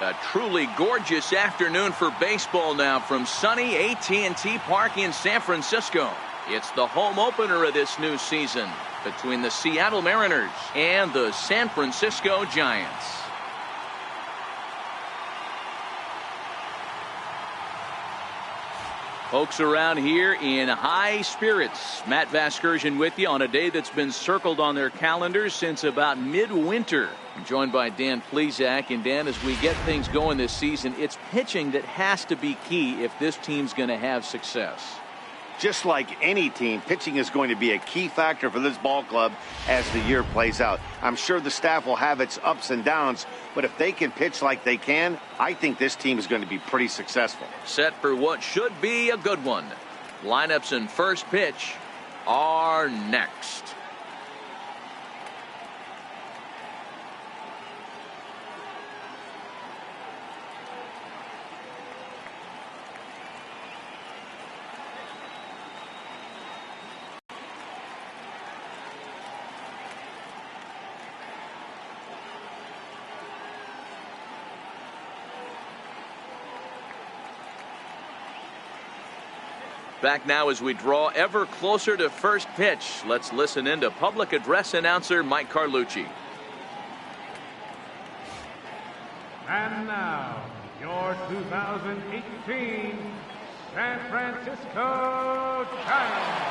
A truly gorgeous afternoon for baseball now from sunny AT&T Park in San Francisco. It's the home opener of this new season between the Seattle Mariners and the San Francisco Giants. Folks around here in high spirits. Matt Vasgersian with you on a day that's been circled on their calendars since about midwinter. I'm joined by Dan Plesac. And Dan, as we get things going this season, it's pitching that has to be key if this team's going to have success. Just like any team, pitching is going to be a key factor for this ball club as the year plays out. I'm sure the staff will have its ups and downs, but if they can pitch like they can, I think this team is going to be pretty successful. Set for what should be a good one. Lineups and first pitch are next. Back now as we draw ever closer to first pitch. Let's listen in to public address announcer Mike Carlucci. And now, your 2018 San Francisco Giants.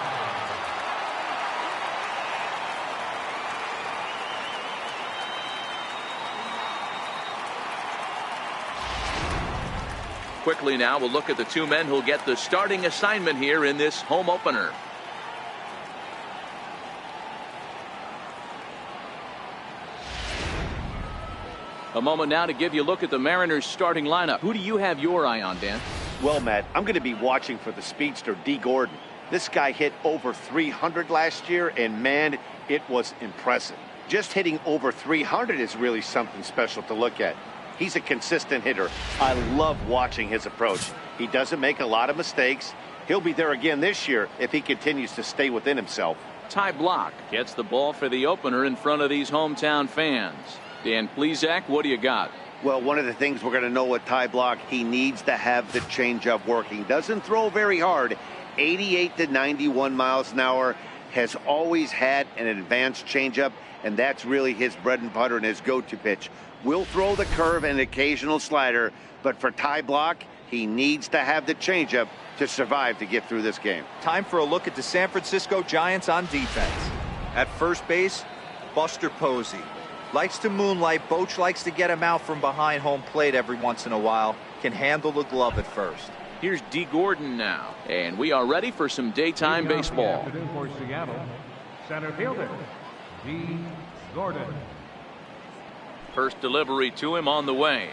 Quickly now, we'll look at the two men who'll get the starting assignment here in this home opener. A moment now to give you a look at the Mariners starting lineup. Who do you have your eye on, Dan? Well, Matt, I'm going to be watching for the speedster Dee Gordon. This guy hit over 300 last year, and man, it was impressive. Just hitting over 300 is really something special to look at. He's a consistent hitter. I love watching his approach. He doesn't make a lot of mistakes. He'll be there again this year if he continues to stay within himself. Ty Blach gets the ball for the opener in front of these hometown fans. Dan Plesac, what do you got? Well, one of the things we're going to know with Ty Blach, he needs to have the changeup working. Doesn't throw very hard. 88 to 91 miles an hour. Has always had an advanced changeup, and that's really his bread and butter and his go-to pitch. Will throw the curve and occasional slider, but for Ty Blach, he needs to have the changeup to survive to get through this game. Time for a look at the San Francisco Giants on defense. At first base, Buster Posey. Likes to moonlight. Boch likes to get him out from behind home plate every once in a while. Can handle the glove at first. Here's Dee Gordon now, and we are ready for some daytime baseball. For Seattle, center fielder, Dee Gordon. First delivery to him on the way.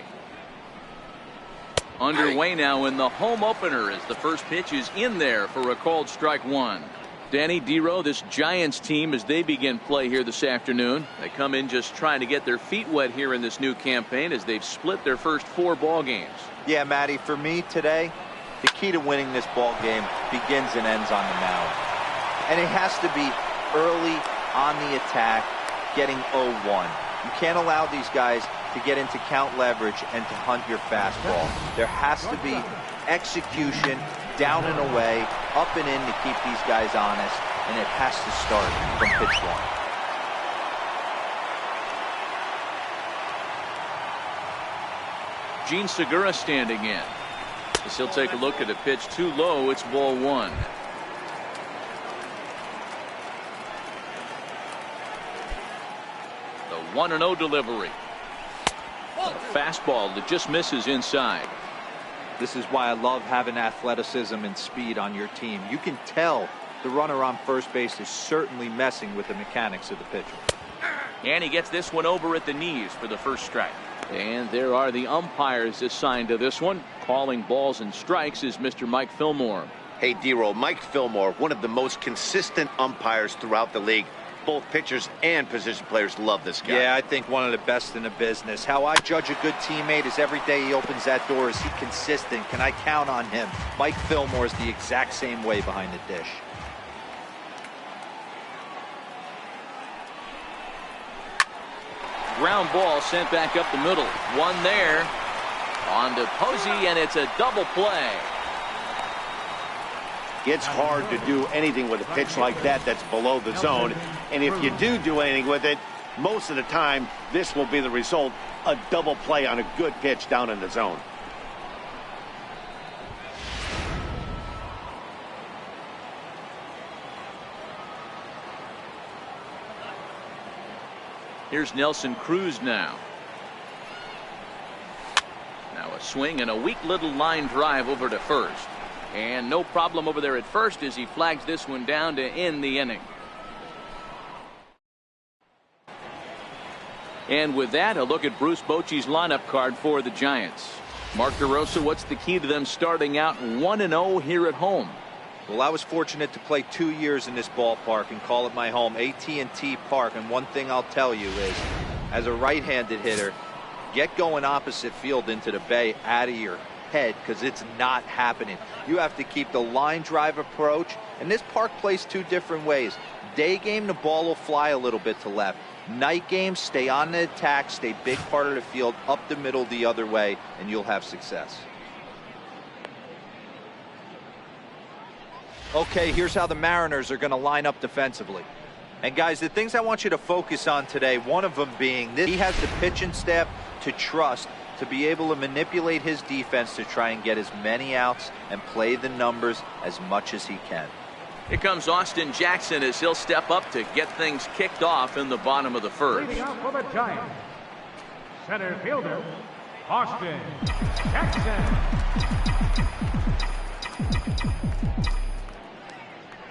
Underway now in the home opener as the first pitch is in there for a called strike one. Danny Dero, this Giants team, as they begin play here this afternoon, they come in just trying to get their feet wet here in this new campaign as they've split their first 4 ball games. Yeah, Matty, for me today, the key to winning this ball game begins and ends on the mound. And it has to be early on the attack, getting 0-1. You can't allow these guys to get into count leverage and to hunt your fastball. There has to be execution, down and away, up and in to keep these guys honest, and it has to start from pitch 1. Gene Segura standing in. As he'll take a look at a pitch too low, it's ball 1. The 1-0 delivery. A fastball that just misses inside. This is why I love having athleticism and speed on your team. You can tell the runner on first base is certainly messing with the mechanics of the pitcher. And he gets this one over at the knees for the first strike. And there are the umpires assigned to this one. Calling balls and strikes is Mr. Mike Fillmore. Hey, Dero, Mike Fillmore, one of the most consistent umpires throughout the league. Both pitchers and position players love this guy. Yeah, I think one of the best in the business. How I judge a good teammate is every day he opens that door. Is he consistent? Can I count on him? Mike Fillmore is the exact same way behind the dish. Ground ball sent back up the middle. One there. On to Posey, and it's a double play. It's hard to do anything with a pitch like that that's below the zone. And if you do anything with it, most of the time, this will be the result, a double play on a good pitch down in the zone. Here's Nelson Cruz now. Now a swing and a weak little line drive over to first. And no problem over there at first as he flags this one down to end the inning. And with that, a look at Bruce Bochy's lineup card for the Giants. Mark DeRosa, what's the key to them starting out 1-0 here at home? Well, I was fortunate to play 2 years in this ballpark and call it my home, AT&T Park. And one thing I'll tell you is, as a right-handed hitter, get going opposite field into the bay out of your head, because it's not happening. You have to keep the line drive approach, and this park plays two different ways. Day game, the ball will fly a little bit to left. Night game, stay on the attack, stay big part of the field, up the middle the other way, and you'll have success. Okay, here's how the Mariners are going to line up defensively. And guys, the things I want you to focus on today, one of them being this: he has the pitching staff to trust to be able to manipulate his defense to try and get as many outs and play the numbers as much as he can. Here comes Austin Jackson as he'll step up to get things kicked off in the bottom of the first. Leading out for the Giants, center fielder, Austin Jackson.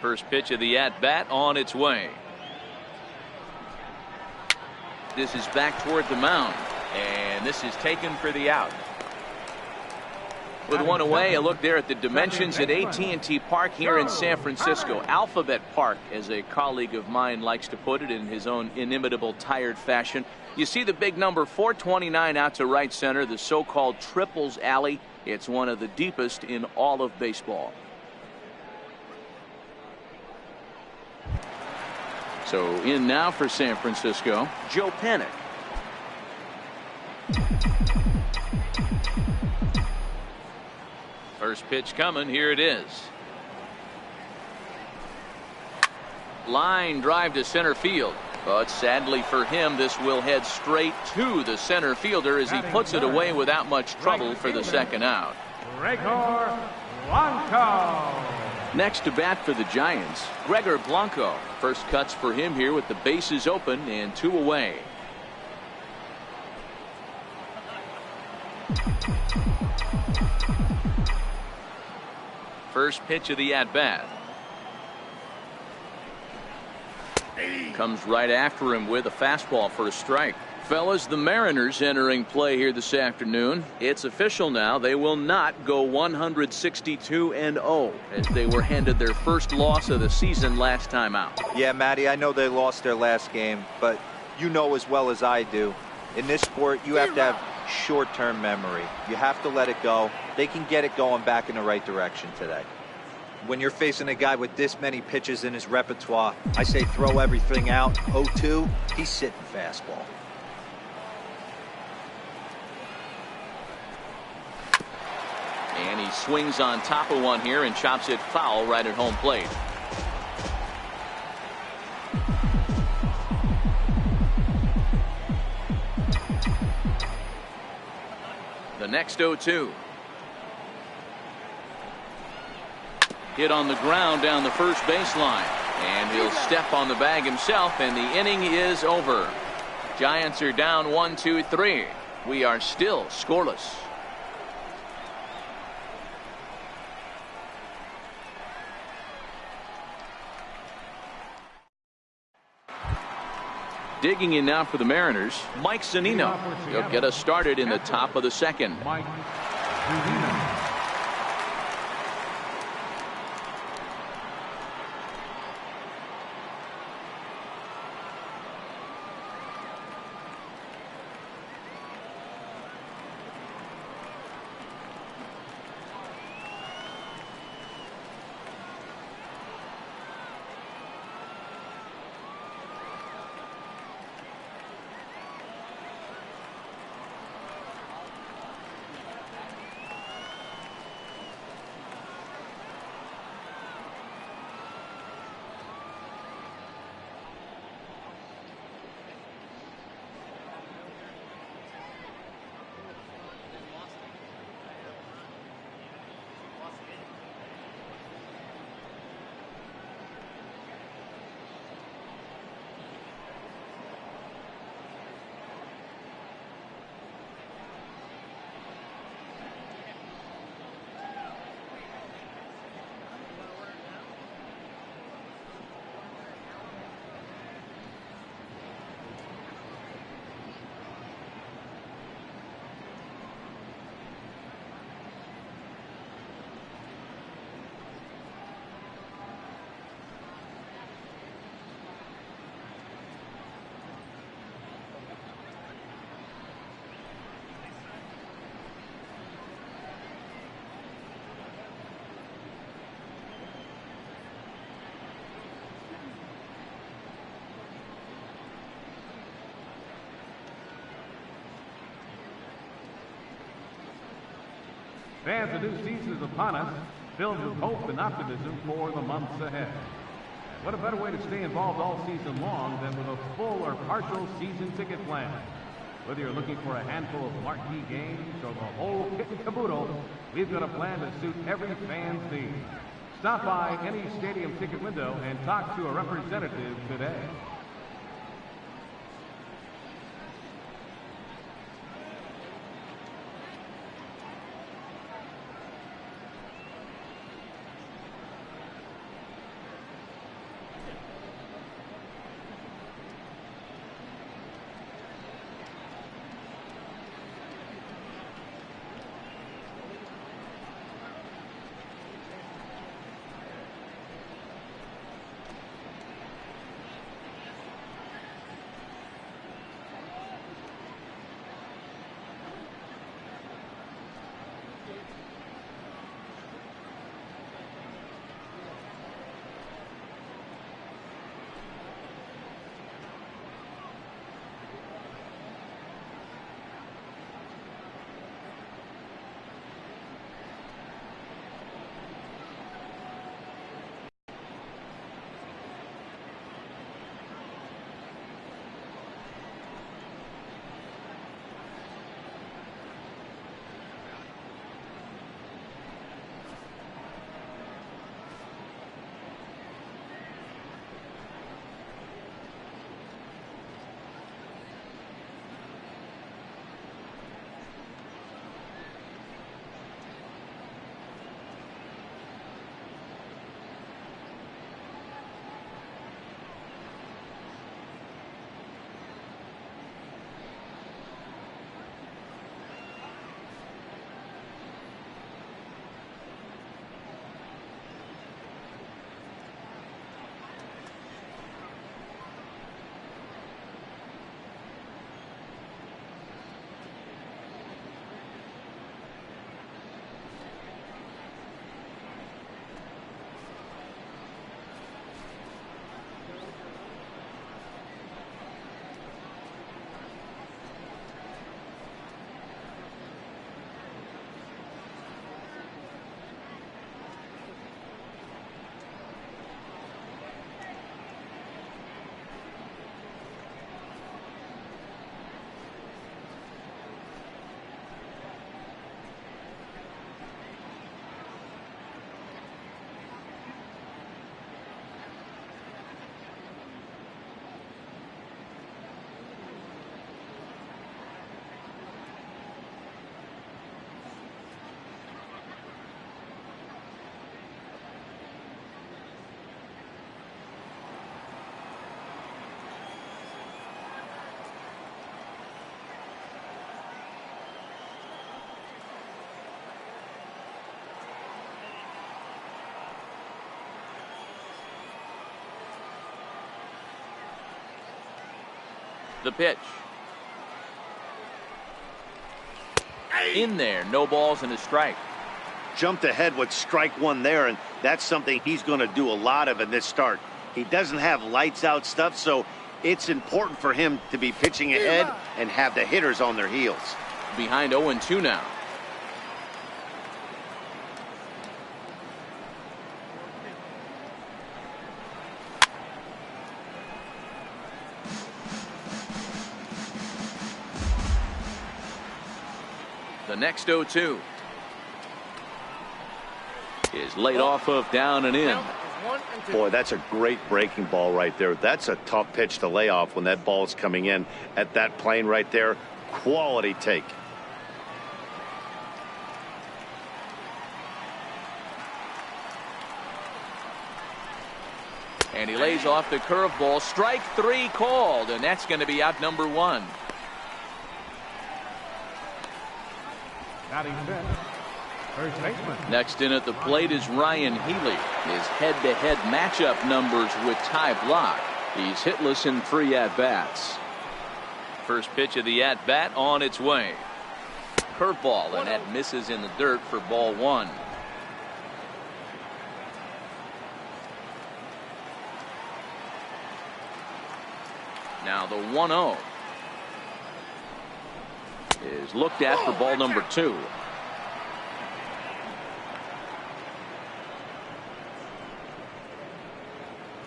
First pitch of the at-bat on its way. This is back toward the mound, and this is taken for the out. With one away, a look there at the dimensions at AT&T Park here in San Francisco. Alphabet Park, as a colleague of mine likes to put it in his own inimitable tired fashion. You see the big number 429 out to right center, the so-called Triples Alley. It's one of the deepest in all of baseball. So in now for San Francisco, Joe Panik. First pitch coming, here it is. Line drive to center field, but sadly for him, this will head straight to the center fielder as he puts it away without much trouble for the second out. Gregor Blanco. Next to bat for the Giants, Gregor Blanco. First cuts for him here with the bases open and two away. First pitch of the at-bat. Comes right after him with a fastball for a strike. Fellas, the Mariners entering play here this afternoon. It's official now. They will not go 162-0 as they were handed their first loss of the season last time out. Yeah, Matty, I know they lost their last game, but you know as well as I do, in this sport, you have to have short-term memory. You have to let it go. They can get it going back in the right direction today. When you're facing a guy with this many pitches in his repertoire, I say throw everything out. 0-2, he's sitting fastball. And he swings on top of one here and chops it foul right at home plate. The next 0-2. Hit on the ground down the first baseline. And he'll step on the bag himself, and the inning is over. Giants are down 1-2-3. We are still scoreless. Digging in now for the Mariners, Mike Zuzinno. He'll get us started in the top of the second. Mike Zuzinno. Fans, the new season is upon us, filled with hope and optimism for the months ahead. What a better way to stay involved all season long than with a full or partial season ticket plan. Whether you're looking for a handful of marquee games or the whole kit and caboodle, we've got a plan to suit every fan's needs. Stop by any stadium ticket window and talk to a representative today. The pitch. In there, no balls and a strike. Jumped ahead with strike one there, and that's something he's going to do a lot of in this start. He doesn't have lights out stuff, so it's important for him to be pitching ahead and have the hitters on their heels. Behind 0-2 now. The next 0-2 is laid off of down and in. Boy, that's a great breaking ball right there. That's a tough pitch to lay off when that ball's coming in at that plane right there. Quality take. And he lays off the curveball. Strike three called, and that's going to be out number one. First baseman. Next in at the plate is Ryan Healy. His head-to-head matchup numbers with Ty Blach. He's hitless in 3 at-bats. First pitch of the at-bat on its way. Curveball, and that misses in the dirt for ball one. Now the 1-0 is looked at for ball number 2.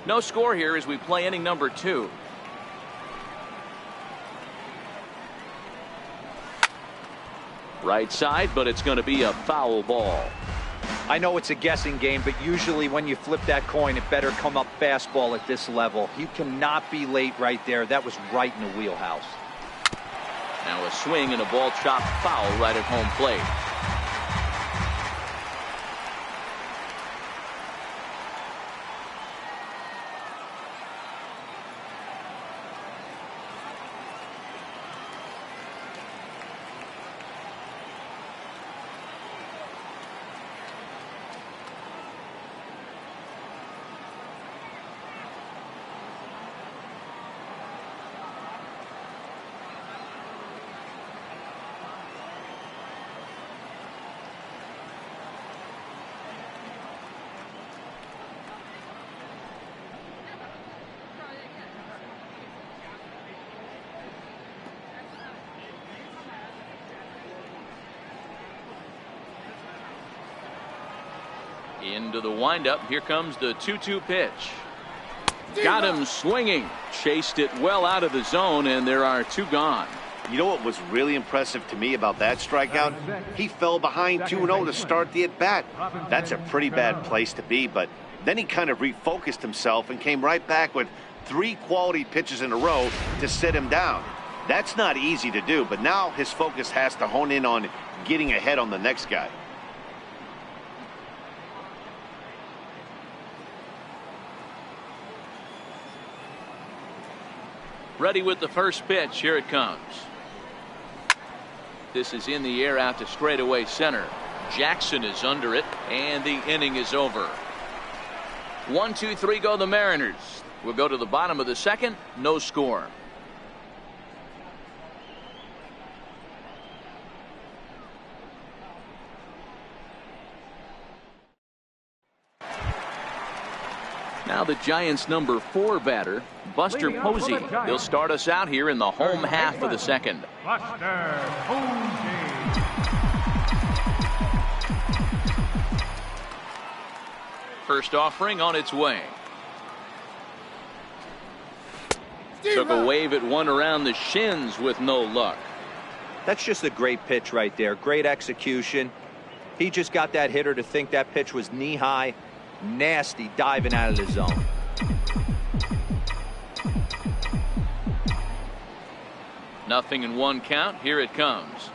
No score here as we play inning number 2. Right side, but it's going to be a foul ball. I know it's a guessing game, but usually when you flip that coin, it better come up fastball at this level. You cannot be late right there. That was right in the wheelhouse. Now a swing and a ball chopped foul right at home plate. Into the windup. Here comes the 2-2 pitch. Got him swinging. Chased it well out of the zone, and there are 2 gone. You know what was really impressive to me about that strikeout? He fell behind 2-0 to start the at-bat. That's a pretty bad place to be, but then he kind of refocused himself and came right back with 3 quality pitches in a row to sit him down. That's not easy to do, but now his focus has to hone in on getting ahead on the next guy. Ready with the first pitch. Here it comes. This is in the air out to straightaway center. Jackson is under it, and the inning is over. 1, 2, 3 go the Mariners. We'll go to the bottom of the second. No score. Now the Giants' number 4 batter, Buster Posey. He'll start us out here in the home half of the second. First offering on its way. Took a wave at one around the shins with no luck. That's just a great pitch right there. Great execution. He just got that hitter to think that pitch was knee high. Nasty diving out of the zone. Nothing in 1 count. Here it comes.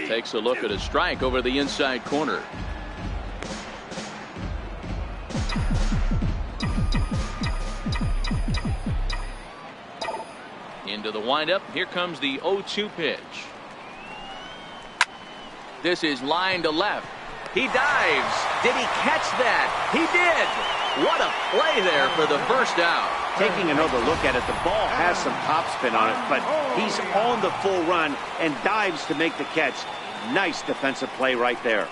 Takes a look at a strike over the inside corner. Into the windup. Here comes the 0-2 pitch. This is line to left. He dives. Did he catch that? He did. What a play there for the first out. Taking another look at it, the ball has some topspin on it, but he's on the full run and dives to make the catch. Nice defensive play right there.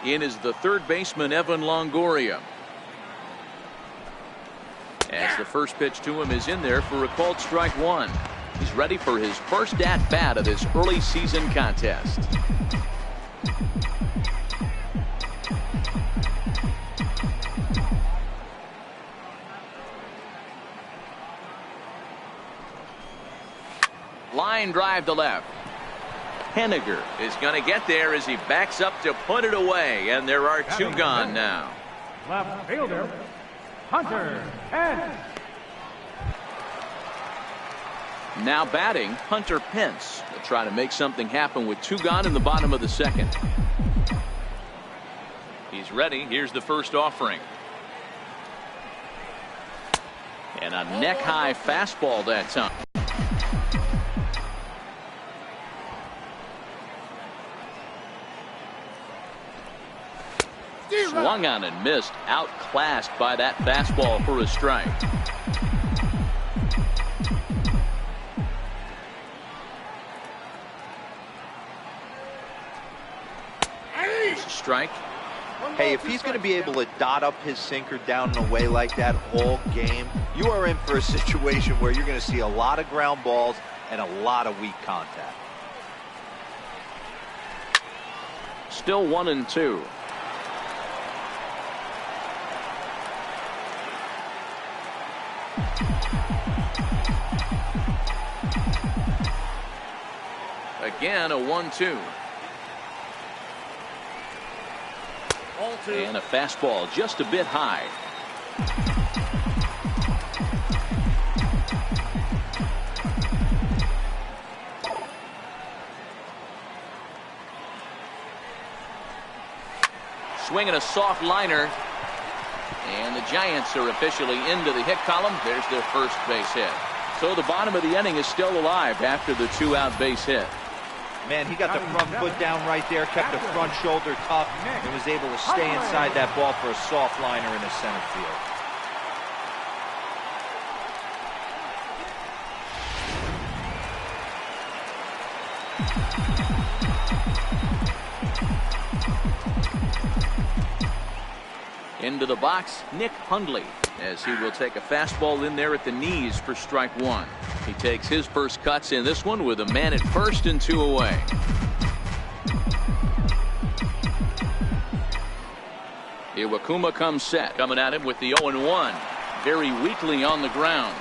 In is the third baseman, Evan Longoria. As the first pitch to him is in there for a called strike 1. He's ready for his first at-bat of this early season contest. Line drive to left. Henniger is going to get there as he backs up to put it away, and there are 2 gone now. Left fielder, Hunter Pence. Now batting, Hunter Pence. They'll try to make something happen with 2 gone in the bottom of the second. He's ready. Here's the first offering. And a neck-high fastball that time. Swung on and missed. Outclassed by that fastball for a strike. Strike. Hey, if he's going to be able to dot up his sinker down and away like that all game, you are in for a situation where you're going to see a lot of ground balls and a lot of weak contact. Still 1-2. Again, a 1-2. And a fastball just a bit high. Swinging a soft liner. And the Giants are officially into the hit column. There's their first base hit. So the bottom of the inning is still alive after the 2-out base hit. Man, he got the front foot down right there, kept the front shoulder tough, and was able to stay inside that ball for a soft liner in the center field. Into the box, Nick Hundley, as he will take a fastball in there at the knees for strike one. He takes his first cuts in this one with a man at first and 2 away. Iwakuma comes set, coming at him with the 0-1. Very weakly on the ground.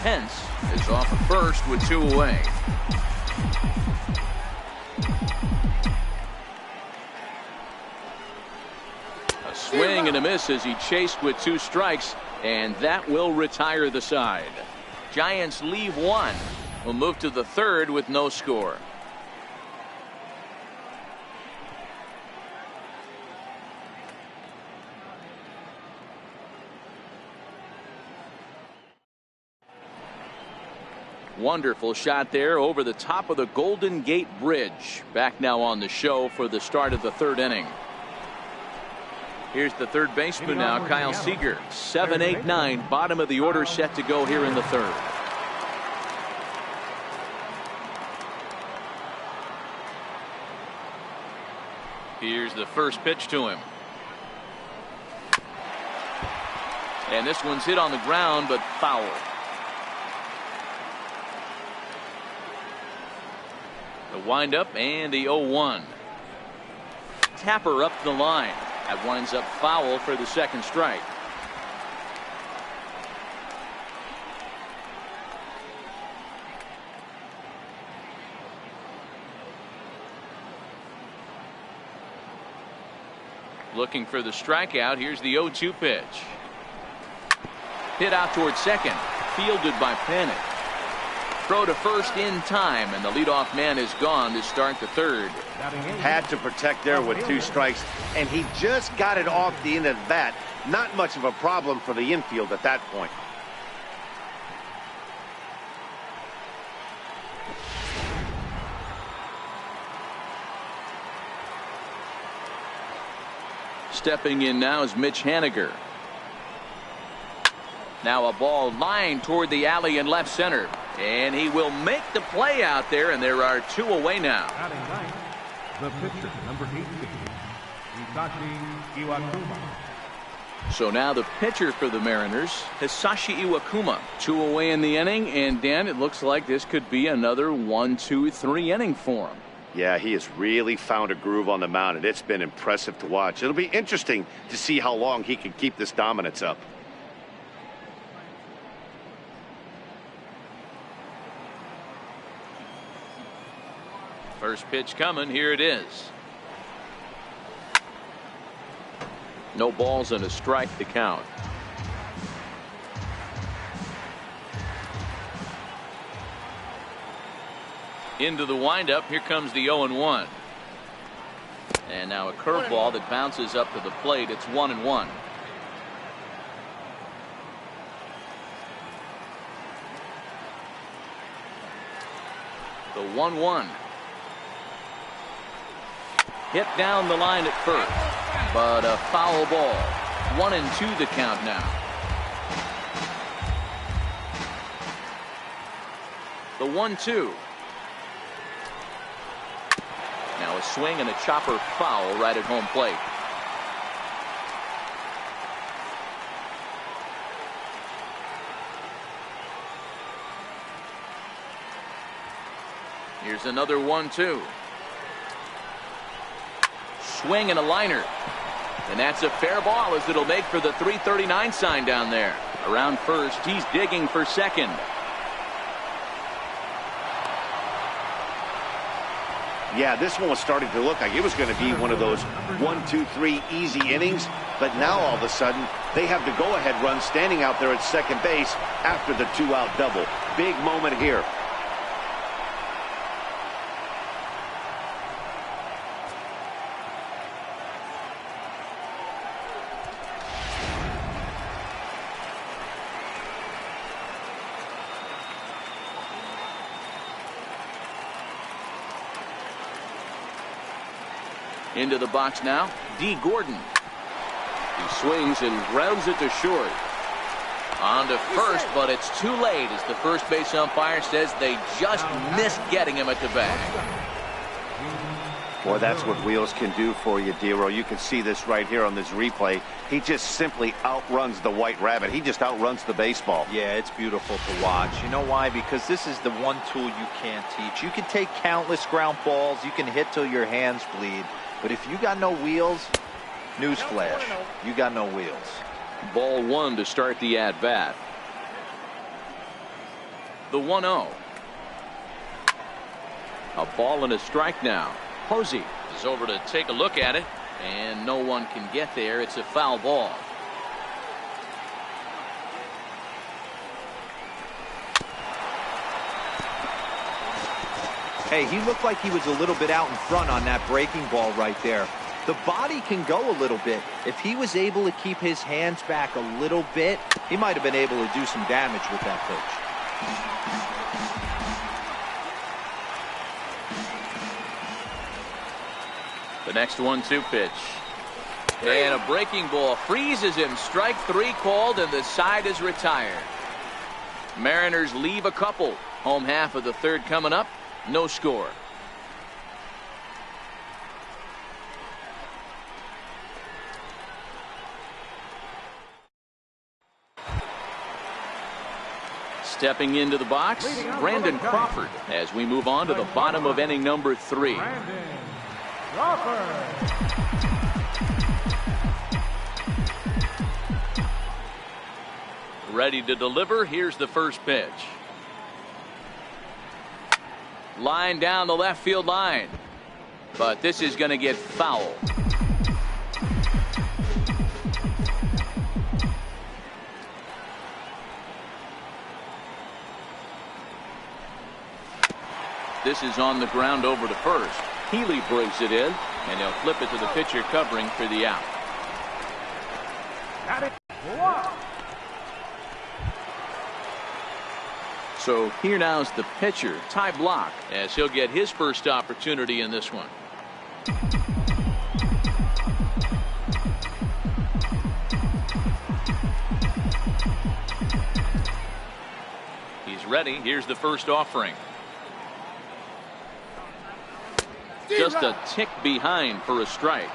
Pence is off at first with 2 away. A swing and a miss as he chased with 2 strikes, and that will retire the side. Giants leave 1. We'll move to the 3rd with no score. Wonderful shot there over the top of the Golden Gate Bridge. Back now on the show for the start of the 3rd inning. Here's the third baseman now, Kyle Seager. 7, 8, 9, bottom of the order set to go here in the 3rd. Here's the first pitch to him. And this one's hit on the ground, but foul. The windup and the 0-1. Tapper up the line. That winds up foul for the second strike. Looking for the strikeout. Here's the 0-2 pitch. Hit out towards second. Fielded by Panik. Throw to first in time, and the leadoff man is gone to start the 3rd. Had to protect there with 2 strikes, and he just got it off the end of the bat. Not much of a problem for the infield at that point. Stepping in now is Mitch Haniger. Now a ball lined toward the alley in left center. And he will make the play out there, and there are 2 away now. Batting ninth, the pitcher, number 18, Hisashi Iwakuma. So now the pitcher for the Mariners, Hisashi Iwakuma. 2 away in the inning, and Dan, it looks like this could be another 1, 2, 3 inning for him. Yeah, he has really found a groove on the mound, and it's been impressive to watch. It'll be interesting to see how long he can keep this dominance up. First pitch coming. Here it is. No balls and a strike to count. Into the windup. Here comes the 0-1. And now a curveball that bounces up to the plate. It's 1-1. The 1-1. Hit down the line at first, but a foul ball. 1-2 the count now. The 1-2. Now a swing and a chopper foul right at home plate. Here's another 1-2. Swing and a liner. And that's a fair ball as it'll make for the 339 sign down there. Around first, he's digging for second. Yeah, this one was starting to look like it was going to be one of those 1, 2, 3 easy innings. But now all of a sudden, they have the go-ahead run standing out there at second base after the 2-out double. Big moment here. Into the box now, Dee Gordon. He swings and grounds it to short. On to first, but it's too late as the first base umpire says they just missed getting him at the bag. Boy, that's what wheels can do for you, Dero. You can see this right here on this replay. He just simply outruns the white rabbit. He just outruns the baseball. Yeah, it's beautiful to watch. You know why? Because this is the one tool you can't teach. You can take countless ground balls. You can hit till your hands bleed. But if you got no wheels, newsflash, you got no wheels. Ball 1 to start the at-bat. The 1-0. A ball and a strike now. Posey is over to take a look at it, and no one can get there. It's a foul ball. Hey, he looked like he was a little bit out in front on that breaking ball right there. The body can go a little bit. If he was able to keep his hands back a little bit, he might have been able to do some damage with that pitch. The next 1-2 pitch. And a breaking ball freezes him. Strike 3 called, and the side is retired. Mariners leave a couple. Home half of the third coming up. No score. Stepping into the box, Brandon Crawford, as we move on to the bottom of inning number 3. Ready to deliver. Here's the first pitch. Line down the left field line. But this is going to get foul. This is on the ground over to first. Healy brings it in, and he'll flip it to the pitcher covering for the out. So here now's the pitcher, Ty Blach, as he'll get his first opportunity in this one. He's ready. Here's the first offering. Just a tick behind for a strike.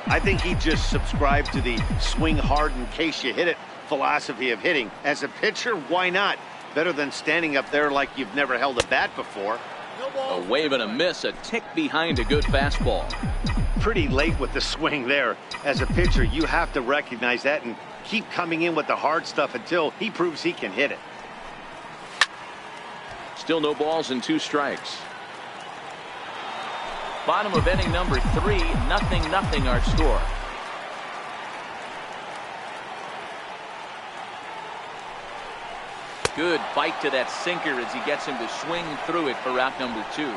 I think he just subscribed to the swing hard in case you hit it philosophy of hitting. As a pitcher, why not? Better than standing up there like you've never held a bat before. A wave and a miss, a tick behind a good fastball. Pretty late with the swing there. As a pitcher, you have to recognize that and keep coming in with the hard stuff until he proves he can hit it. Still no balls and 2 strikes. Bottom of inning number 3, 0-0 our score. Good bite to that sinker as he gets him to swing through it for out number 2.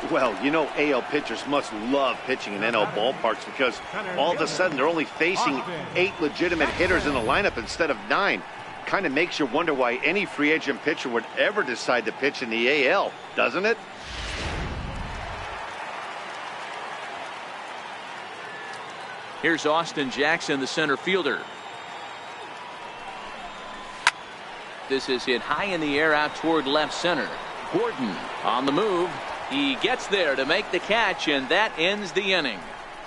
Well, you know, AL pitchers must love pitching in NL ballparks because all of a sudden they're only facing 8 legitimate hitters in the lineup instead of 9. Kind of makes you wonder why any free agent pitcher would ever decide to pitch in the AL, doesn't it? Here's Austin Jackson, the center fielder. This is hit high in the air out toward left center. Gordon on the move. He gets there to make the catch, and that ends the inning.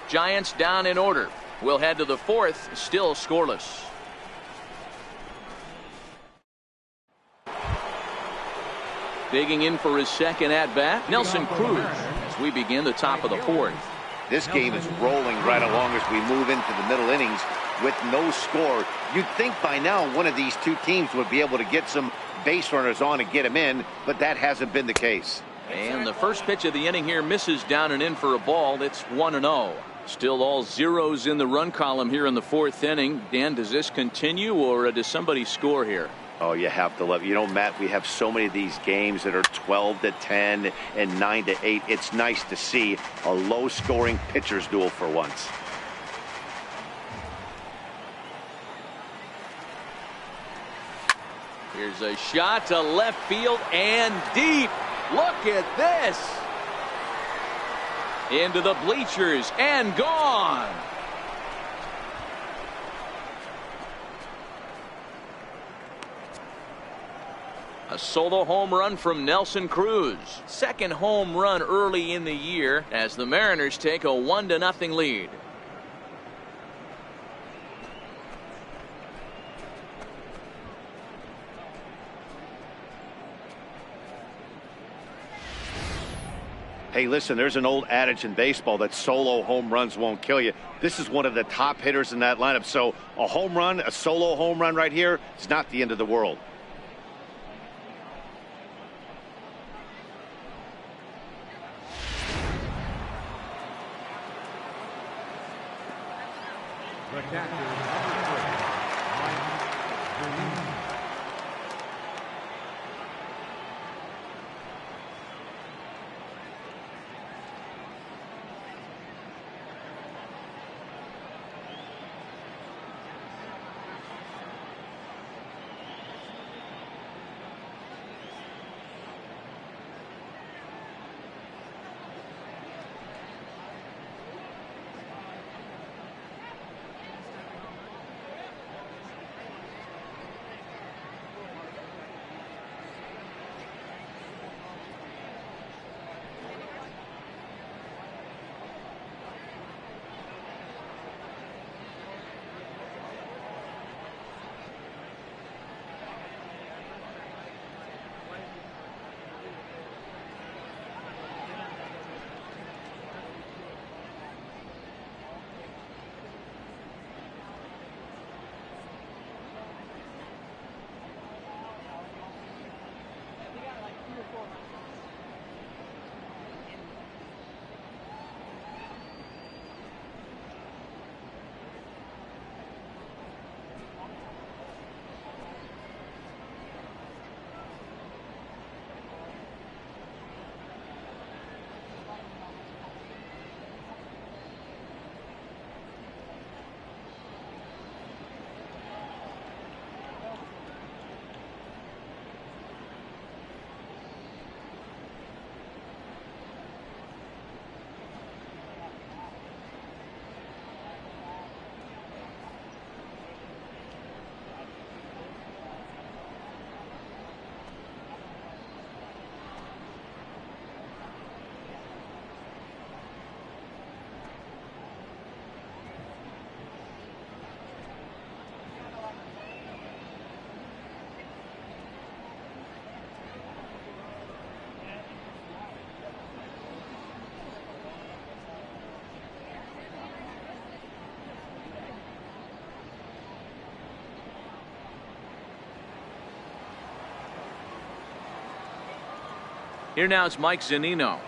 Giants down in order. We'll head to the 4th, still scoreless. Digging in for his second at-bat, Nelson Cruz, as we begin the top of the fourth. This game is rolling right along as we move into the middle innings with no score. You'd think by now one of these two teams would be able to get some base runners on and get them in, but that hasn't been the case. And the first pitch of the inning here misses down and in for a ball. It's 1-0. Still all zeros in the run column here in the fourth inning. Dan, does this continue, or does somebody score here? Oh, you have to love it. You know, Matt, we have so many of these games that are 12-10 and 9-8. It's nice to see a low-scoring pitcher's duel for once. Here's a shot to left field and deep. Look at this. Into the bleachers and gone. A solo home run from Nelson Cruz. Second home run early in the year as the Mariners take a 1-0 lead. Hey, listen, there's an old adage in baseball that solo home runs won't kill you. This is one of the top hitters in that lineup. So a home run, a solo home run right here is not the end of the world. The catcher, number 3, Zuzinno. Here now is Mike Zunino.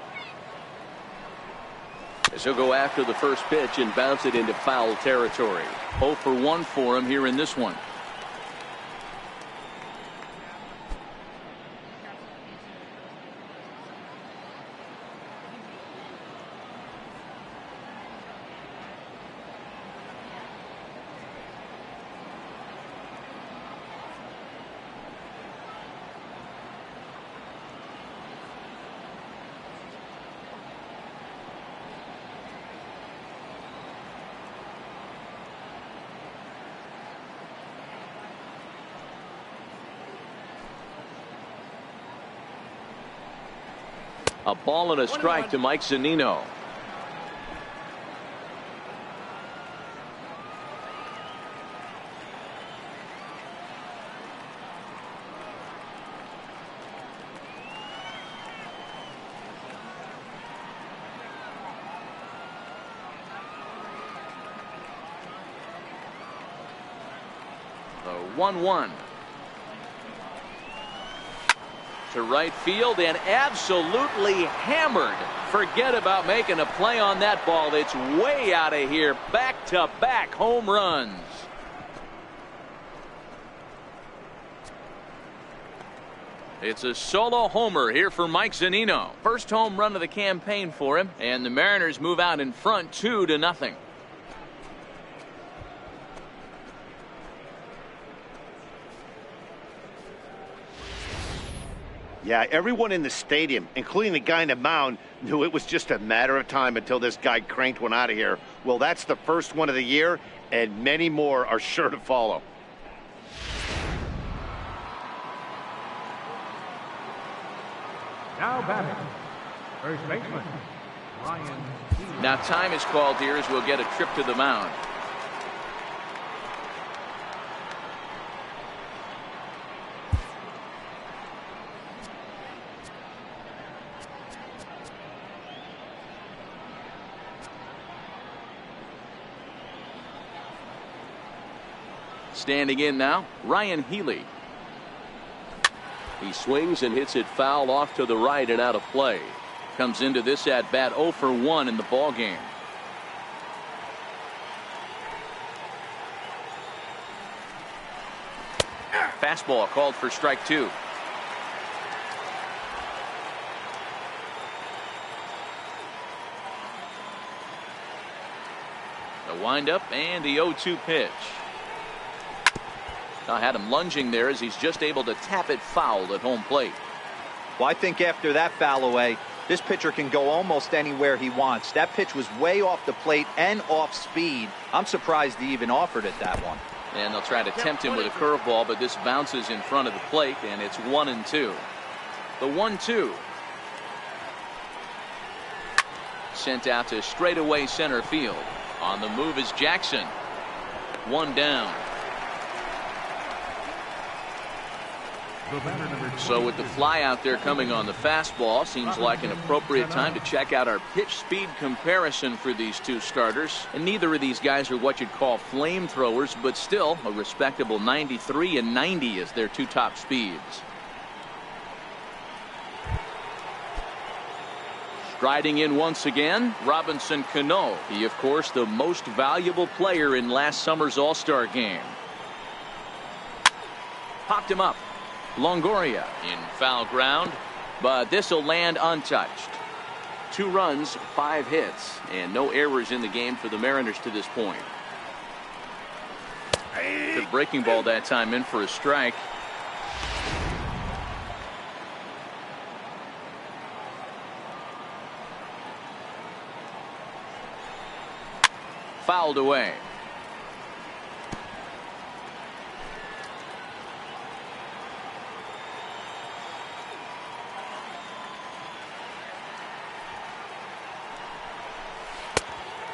As he'll go after the first pitch and bounce it into foul territory. 0 for 1 for him here in this one. A ball and a strike to Mike Zunino. 1-1. To right field and absolutely hammered. Forget about making a play on that ball. It's way out of here. Back-to-back home runs. It's a solo homer here for Mike Zunino. First home run of the campaign for him, and the Mariners move out in front 2-0. Yeah, everyone in the stadium, including the guy in the mound, knew it was just a matter of time until this guy cranked one out of here. Well, that's the first one of the year, and many more are sure to follow. Now batting, first baseman, Ryan Healy. Now time is called here as we'll get a trip to the mound. Standing in now, Ryan Healy. He swings and hits it foul off to the right and out of play. Comes into this at bat 0 for 1 in the ball game. Fastball called for strike 2. The windup and the 0-2 pitch. I had him lunging there as he's just able to tap it foul at home plate. Well, I think after that foul away, this pitcher can go almost anywhere he wants. That pitch was way off the plate and off speed. I'm surprised he even offered it that one. And they'll try to tempt him with a curveball, but this bounces in front of the plate, and it's 1-2. The 1-2. Sent out to straightaway center field. On the move is Jackson. One down. So with the fly out there coming on the fastball, seems like an appropriate time to check out our pitch speed comparison for these two starters. And neither of these guys are what you'd call flamethrowers, but still a respectable 93 and 90 as their two top speeds. Striding in once again, Robinson Cano. He, of course, the most valuable player in last summer's All-Star game. Popped him up. Longoria in foul ground, but this will land untouched. 2 runs, 5 hits, and no errors in the game for the Mariners to this point. The breaking ball that time in for a strike. Fouled away.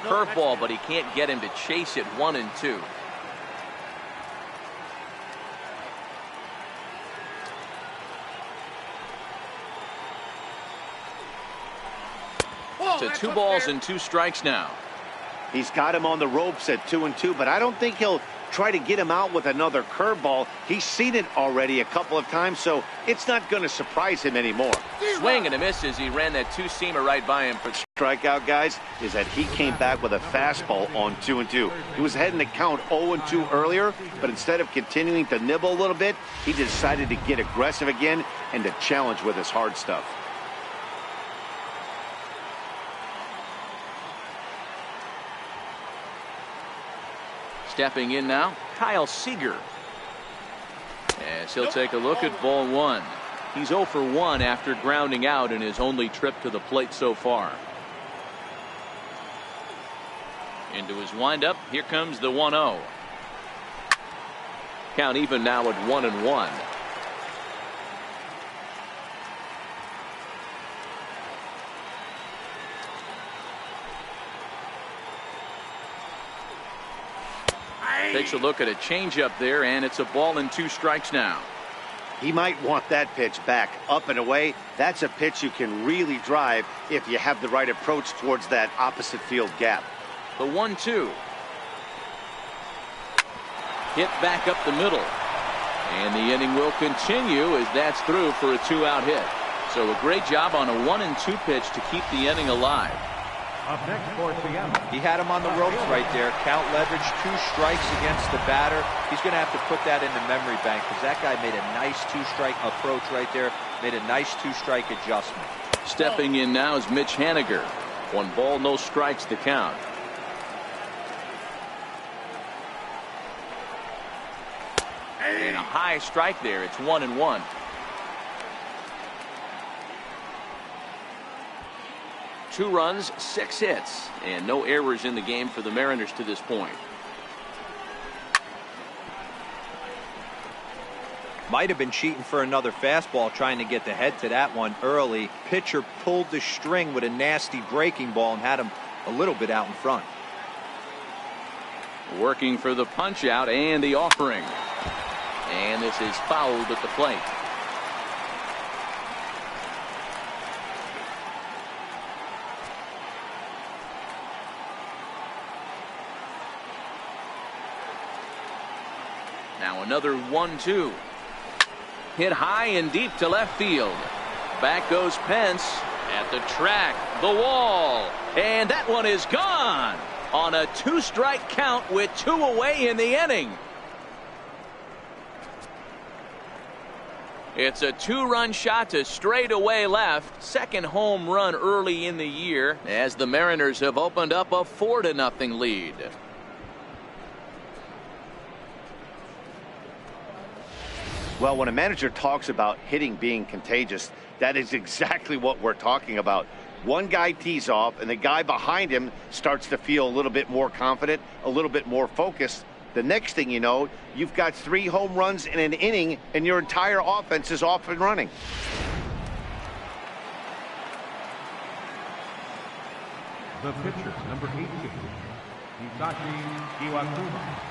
Curveball, but he can't get him to chase it. 1-2. To 2 balls and 2 strikes now. He's got him on the ropes at 2-2, but I don't think he'll try to get him out with another curveball. He's seen it already a couple of times, so it's not going to surprise him anymore. Swing and a miss as he ran that 2-seamer right by him. For strikeout, guys, is that he came back with a fastball on 2-2. He was heading to count 0-2 earlier, but instead of continuing to nibble a little bit, he decided to get aggressive again and to challenge with his hard stuff. Stepping in now, Kyle Seager. As he'll take a look at ball 1. He's 0 for 1 after grounding out in his only trip to the plate so far. Into his windup, here comes the 1-0. Count even now at 1-1. Takes a look at a changeup there, and it's a ball and 2 strikes now. He might want that pitch back, up and away. That's a pitch you can really drive if you have the right approach towards that opposite field gap. The 1-2. Hit back up the middle. And the inning will continue as that's through for a 2-out hit. So a great job on a 1-2 pitch to keep the inning alive. Up next for Seattle. He had him on the ropes right there. Count leverage, 2 strikes against the batter. He's going to have to put that in the memory bank because that guy made a nice 2-strike approach right there. Made a nice 2-strike adjustment. Stepping in now is Mitch Haniger. 1 ball, no strikes to count. And a high strike there. It's 1-1. Two runs, 6 hits, and no errors in the game for the Mariners to this point. Might have been cheating for another fastball, trying to get the head to that one early. Pitcher pulled the string with a nasty breaking ball and had him a little bit out in front. Working for the punch out and the offering. And this is fouled at the plate. Now another 1-2. Hit high and deep to left field. Back goes Pence at the track, the wall, and that one is gone on a 2-strike count with 2 away in the inning. It's a 2-run shot to straightaway left. Second home run early in the year as the Mariners have opened up a 4-0 lead. Well, when a manager talks about hitting being contagious, that is exactly what we're talking about. One guy tees off and the guy behind him starts to feel a little bit more confident, a little bit more focused. The next thing you know, you've got 3 home runs in an inning and your entire offense is off and running. The pitcher, number 18, Hisashi Iwakuma.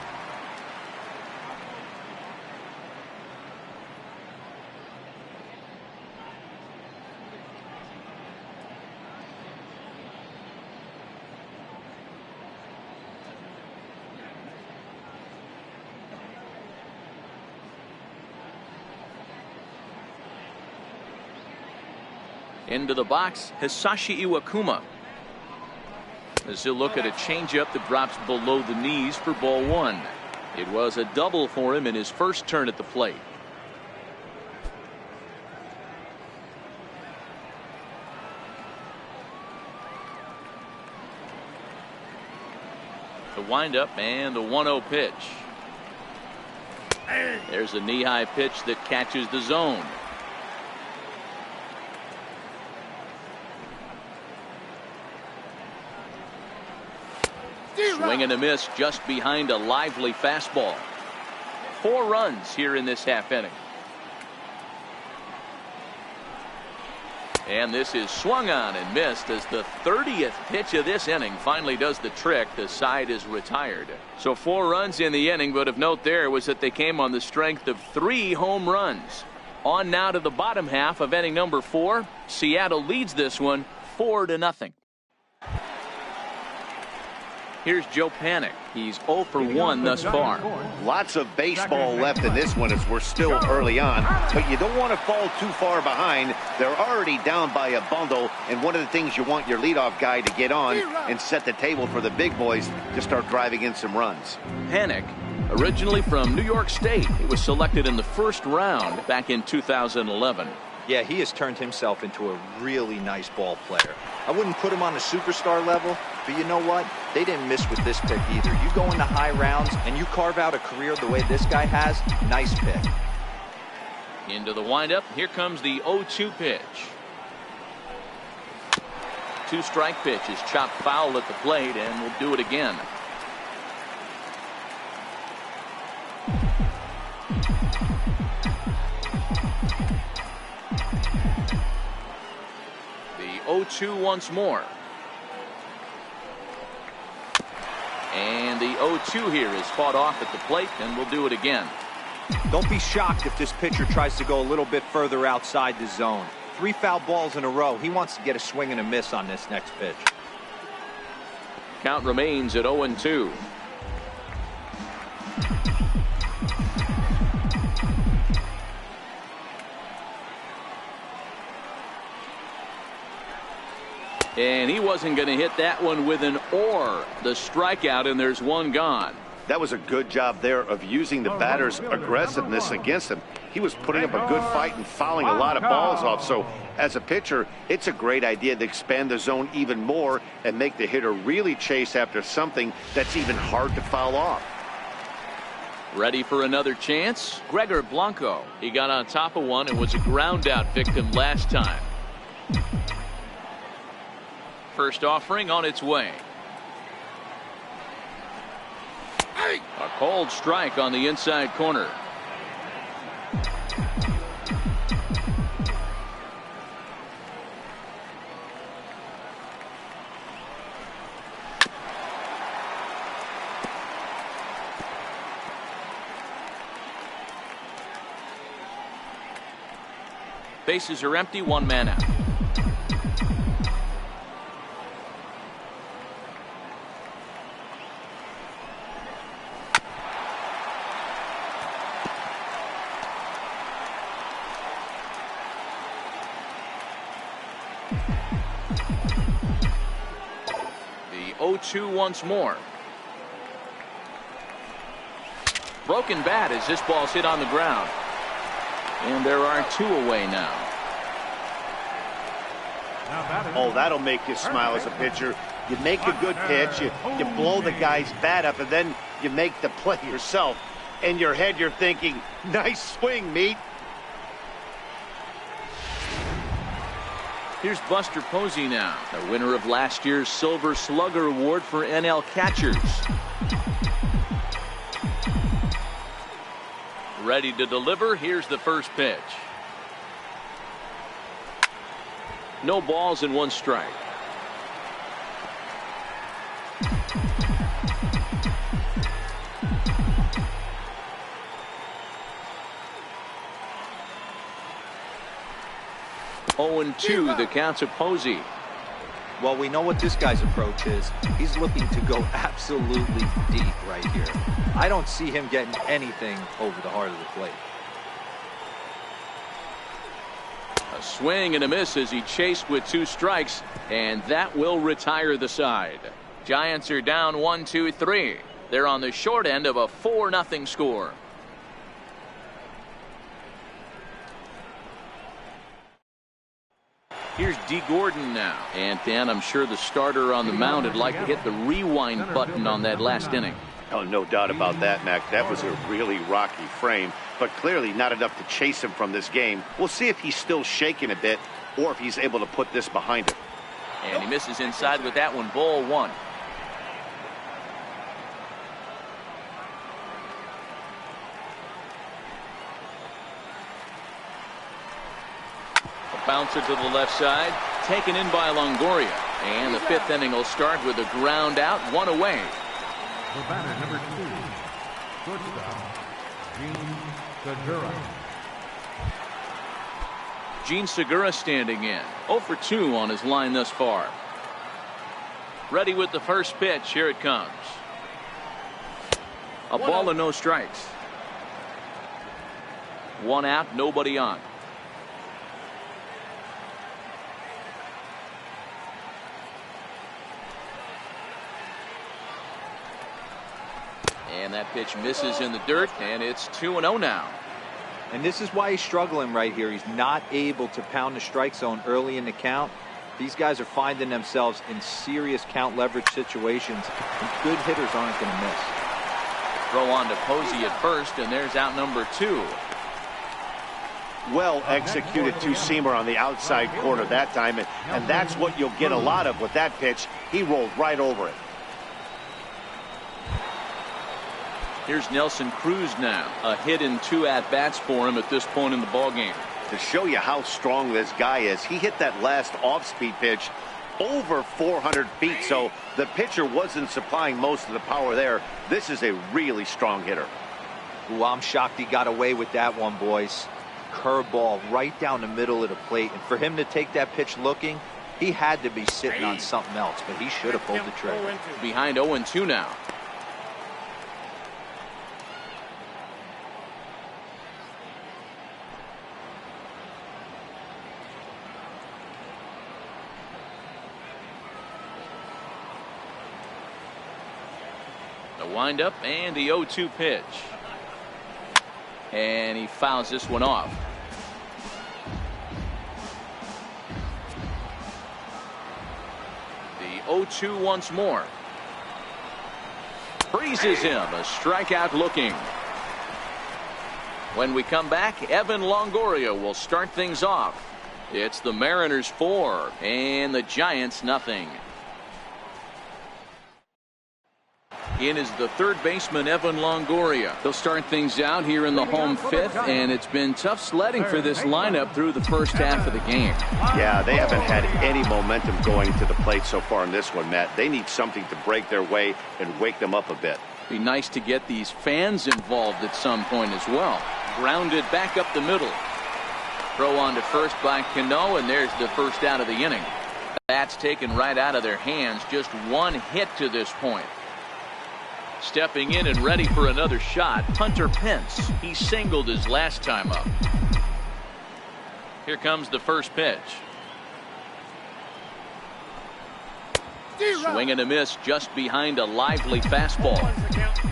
Into the box, Hisashi Iwakuma. As he'll look at a changeup that drops below the knees for ball 1. It was a double for him in his first turn at the plate. The windup and the 1-0 pitch. There's a knee-high pitch that catches the zone. Swing and a miss just behind a lively fastball. 4 runs here in this half inning. And this is swung on and missed as the 30th pitch of this inning finally does the trick. The side is retired. So 4 runs in the inning, but of note there was that they came on the strength of 3 home runs. On now to the bottom half of inning number 4. Seattle leads this one 4-0. Here's Joe Panik. He's 0 for 1 thus far. Lots of baseball left in this one as we're still early on, but you don't want to fall too far behind. They're already down by a bundle, and one of the things you want your leadoff guy to get on and set the table for the big boys to start driving in some runs. Panik, originally from New York State, he was selected in the first round back in 2011. Yeah, he has turned himself into a really nice ball player. I wouldn't put him on a superstar level, but you know what? They didn't miss with this pick either. You go into high rounds and you carve out a career the way this guy has, nice pick. Into the windup. Here comes the 0-2 pitch. 2-strike pitch is chopped foul at the plate, and we'll do it again. The 0-2 once more. And the 0-2 here is fought off at the plate, and we'll do it again. Don't be shocked if this pitcher tries to go a little bit further outside the zone. 3 foul balls in a row. He wants to get a swing and a miss on this next pitch. Count remains at 0-2. And he wasn't going to hit that one with an or. The strikeout, and there's one gone. That was a good job there of using the batter's aggressiveness against him. He was putting up a good fight and fouling a lot of balls off. So as a pitcher, it's a great idea to expand the zone even more and make the hitter really chase after something that's even hard to foul off. Ready for another chance? Gregor Blanco. He got on top of one and was a ground out victim last time. First offering on its way. A cold strike on the inside corner. Bases are empty, one man out. The 0-2 once more. Broken bat as this ball's hit on the ground. And there are two away now. Oh, that'll make you smile as a pitcher. You make a good pitch, you blow the guy's bat up, and then you make the play yourself. In your head, you're thinking, nice swing, meat. Here's Buster Posey now, the winner of last year's Silver Slugger Award for NL catchers. Ready to deliver. Here's the first pitch. No balls and one strike. Oh, and 2, the count to Posey. Well, we know what this guy's approach is. He's looking to go absolutely deep right here. I don't see him getting anything over the heart of the plate. A swing and a miss as he chased with 2 strikes, and that will retire the side. Giants are down 1-2-3. They're on the short end of a 4-0 score. Here's Dee Gordon now. And Dan, I'm sure the starter on the mound would like to hit the rewind button on that last inning. Oh, no doubt about that, Mac. That was a really rocky frame, but clearly not enough to chase him from this game. We'll see if he's still shaking a bit or if he's able to put this behind him. And he misses inside with that one. Ball 1. Bouncer to the left side, taken in by Longoria, and the 5th inning will start with a ground out, 1 away. The batter, number 2, shortstop, Segura. Gene Segura standing in, 0 for 2 on his line thus far. Ready with the first pitch. Here it comes. A ball and no strikes. 1 out, nobody on. And that pitch misses in the dirt, and it's 2-0 now. And this is why he's struggling right here. He's not able to pound the strike zone early in the count. These guys are finding themselves in serious count leverage situations, and good hitters aren't going to miss. Throw on to Posey at first, and there's out number 2. Well executed 2-seamer on the outside corner that time, and that's what you'll get a lot of with that pitch. He rolled right over it. Here's Nelson Cruz now. A hit in 2 at-bats for him at this point in the ballgame. To show you how strong this guy is, he hit that last off-speed pitch over 400 feet, so the pitcher wasn't supplying most of the power there. This is a really strong hitter. Ooh, I'm shocked he got away with that one, boys. Curveball right down the middle of the plate, and for him to take that pitch looking, he had to be sitting on something else, but he should have pulled the trigger. Behind 0-2 now. windup and the 0-2 pitch. And he fouls this one off. The 0-2 once more. Freezes him. A strikeout looking. When we come back, Evan Longoria will start things off. It's the Mariners 4 and the Giants nothing. In is the third baseman, Evan Longoria. They'll start things out here in the home fifth, and it's been tough sledding for this lineup through the first half of the game. Yeah, they haven't had any momentum going to the plate so far in this one, Matt. They need something to break their way and wake them up a bit. Be nice to get these fans involved at some point as well. Grounded back up the middle. Throw on to first by Cano, and there's the first out of the inning. That's taken right out of their hands. Just one hit to this point. Stepping in and ready for another shot, Hunter Pence. He singled his last time up. Here comes the first pitch. Swing and a miss just behind a lively fastball.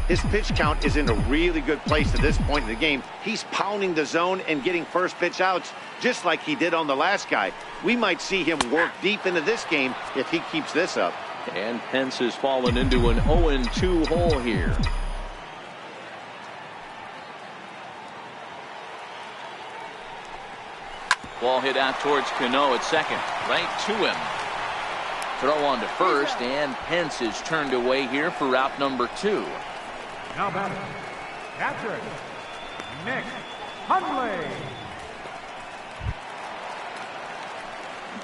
His pitch count is in a really good place at this point in the game. He's pounding the zone and getting first pitch outs just like he did on the last guy. We might see him work deep into this game if he keeps this up. And Pence has fallen into an 0-2 hole here. Ball hit out towards Cano at second. Right to him. Throw on to first, and Pence is turned away here for out number 2. Now batting, catcher, Nick Hundley.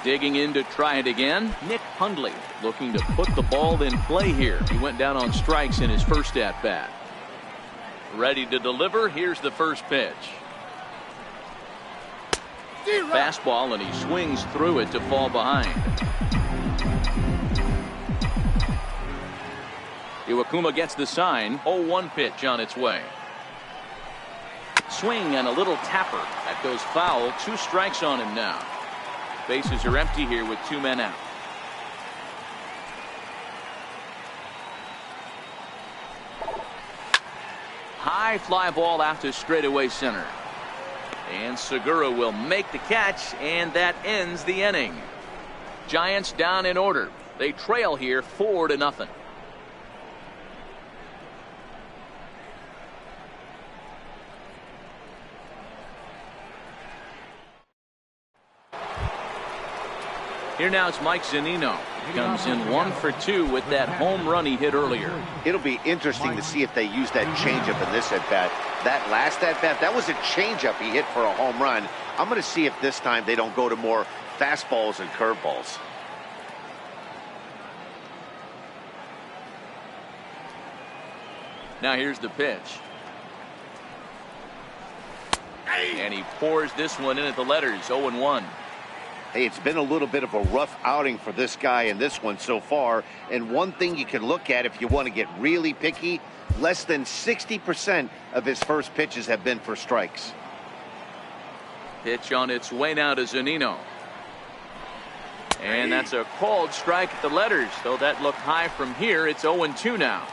Digging in to try it again, Nick Hundley looking to put the ball in play here. He went down on strikes in his first at bat. Ready to deliver. Here's the first pitch. Fastball, and he swings through it to fall behind. Iwakuma gets the sign. 0-1 pitch on its way. Swing and a little tapper. That goes foul. 2 strikes on him now. Bases are empty here with 2 men out. High fly ball out to straightaway center. And Segura will make the catch, and that ends the inning. Giants down in order. They trail here 4-0. Here now it's Mike Zunino. He comes in 1 for 2 with that home run he hit earlier. It'll be interesting to see if they use that changeup in this at-bat. That last at-bat, that was a changeup he hit for a home run. I'm going to see if this time they don't go to more fastballs and curveballs. Now here's the pitch. And he pours this one in at the letters. 0-1. Hey, it's been a little bit of a rough outing for this guy in this one so far. And one thing you can look at if you want to get really picky, less than 60% of his first pitches have been for strikes. Pitch on its way now to Zunino. And that's a called strike at the letters. Though that looked high from here, it's 0-2 now.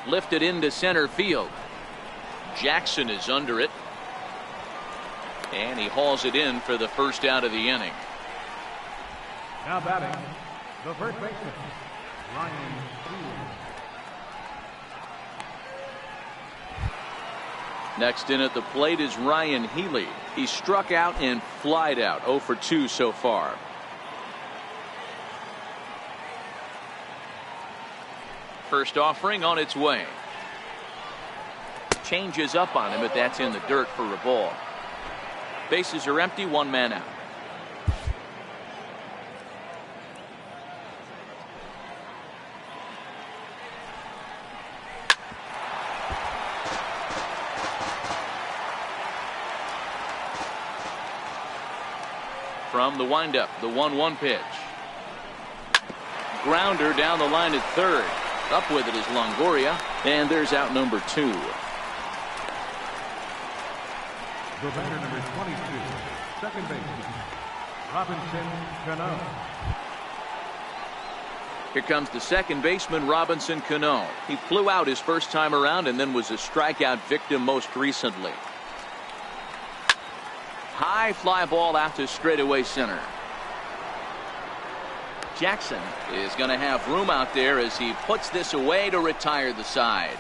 Lifted into center field. Jackson is under it. And he hauls it in for the first out of the inning. Now batting, the first baseman, Ryan Healy. Next in at the plate is Ryan Healy. He struck out and flied out. 0 for 2 so far. First offering on its way. Changes up on him, but that's in the dirt for a ball. Bases are empty, 1 man out. From the windup, the 1-1 pitch. Grounder down the line at third. Up with it is Longoria, and there's out number 2. The batter number 22, second baseman, Robinson Cano. Here comes the second baseman, Robinson Cano. He flew out his first time around and then was a strikeout victim most recently. High fly ball out to straightaway center. Jackson is going to have room out there as he puts this away to retire the side.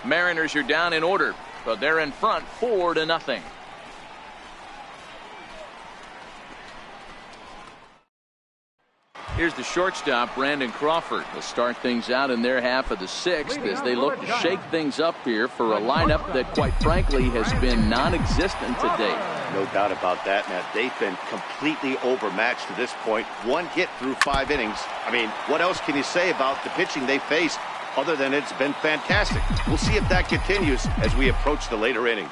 Mariners are down in order, but they're in front 4-0. Here's the shortstop, Brandon Crawford. They'll start things out in their half of the sixth as they look to shake things up here for a lineup that, quite frankly, has been non-existent to date. No doubt about that, Matt. They've been completely overmatched to this point. One hit through 5 innings. I mean, what else can you say about the pitching they faced other than it's been fantastic? We'll see if that continues as we approach the later inning.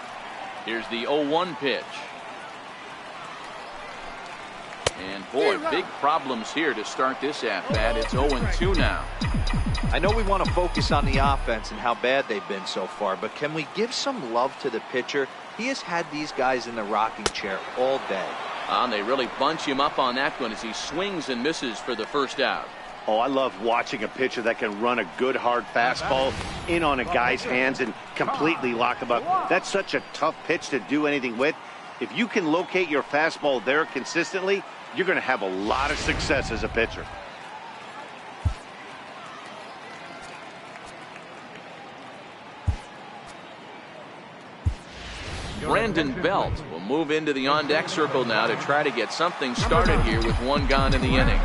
Here's the 0-1 pitch. And boy, big problems here to start this at-bat. It's 0-2 now. I know we want to focus on the offense and how bad they've been so far, but can we give some love to the pitcher? He has had these guys in the rocking chair all day. They really bunch him up on that one as he swings and misses for the first out. Oh, I love watching a pitcher that can run a good hard fastball in on a guy's hands and completely lock him up. That's such a tough pitch to do anything with. If you can locate your fastball there consistently, you're going to have a lot of success as a pitcher. Brandon Belt will move into the on-deck circle now to try to get something started here with 1 gone in the inning.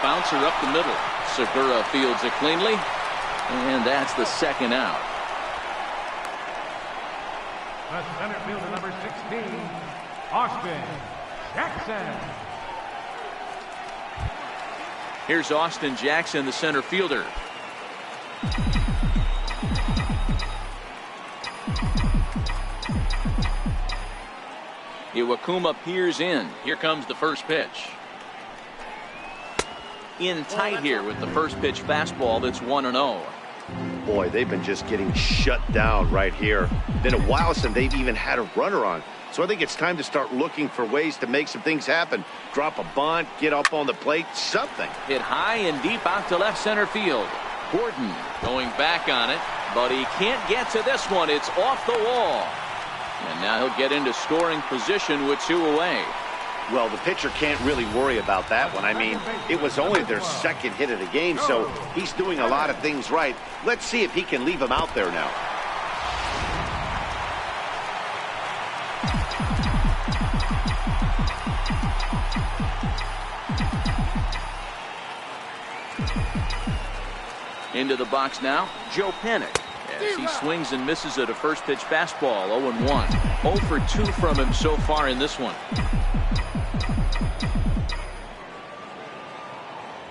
Bouncer up the middle. Segura fields it cleanly, and that's the second out. The center fielder, number 16, Austin Jackson. Here's Austin Jackson, the center fielder. Iwakuma peers in. Here comes the first pitch. In tight here with the first pitch fastball that's 1-0. Boy, they've been just getting shut down right here. Been a while since they've even had a runner on. So I think it's time to start looking for ways to make some things happen. Drop a bunt, get up on the plate, something. Hit high and deep out to left center field. Gordon going back on it, but he can't get to this one. It's off the wall. And now he'll get into scoring position with 2 away. Well, the pitcher can't really worry about that one. I mean, it was only their second hit of the game, so he's doing a lot of things right. Let's see if he can leave him out there now. Into the box now, Joe Panik. As he swings and misses at a first pitch fastball, 0-1. 0 for 2 from him so far in this one.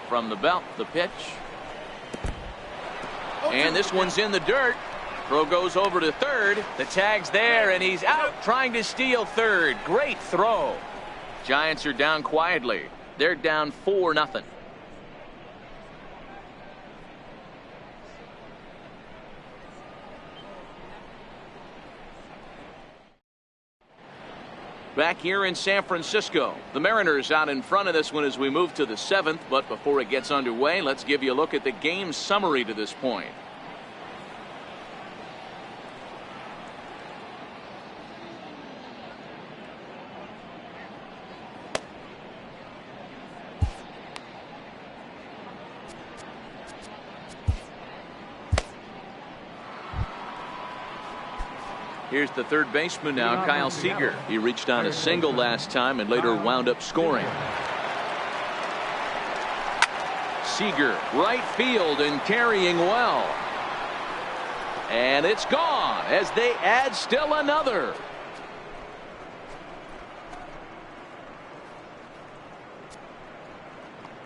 From the belt, the pitch. And this one's in the dirt. Throw goes over to third. The tag's there, and he's out trying to steal third. Great throw. Giants are down quietly. They're down 4-0. Back here in San Francisco, the Mariners out in front of this one as we move to the 7th. But before it gets underway, let's give you a look at the game summary to this point. Here's the third baseman now, Kyle Seager. He reached on a single last time and later wound up scoring. Seager, right field and carrying well. And it's gone as they add still another.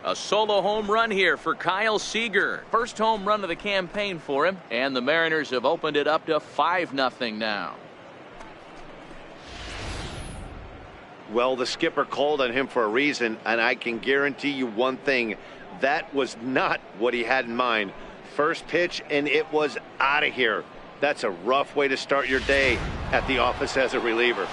A solo home run here for Kyle Seager. First home run of the campaign for him. And the Mariners have opened it up to 5-0 now. Well, the skipper called on him for a reason, and I can guarantee you one thing. That was not what he had in mind. First pitch, and it was out of here. That's a rough way to start your day at the office as a reliever.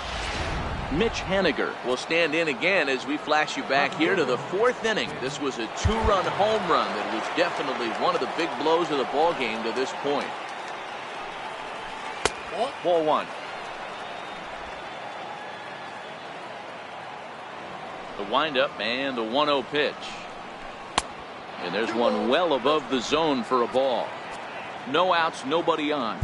Mitch Haniger will stand in again as we flash you back here to the 4th inning. This was a 2-run home run that was definitely one of the big blows of the ball game to this point. Ball 1. The windup and the 1-0 pitch. And there's one well above the zone for a ball. No outs, nobody on.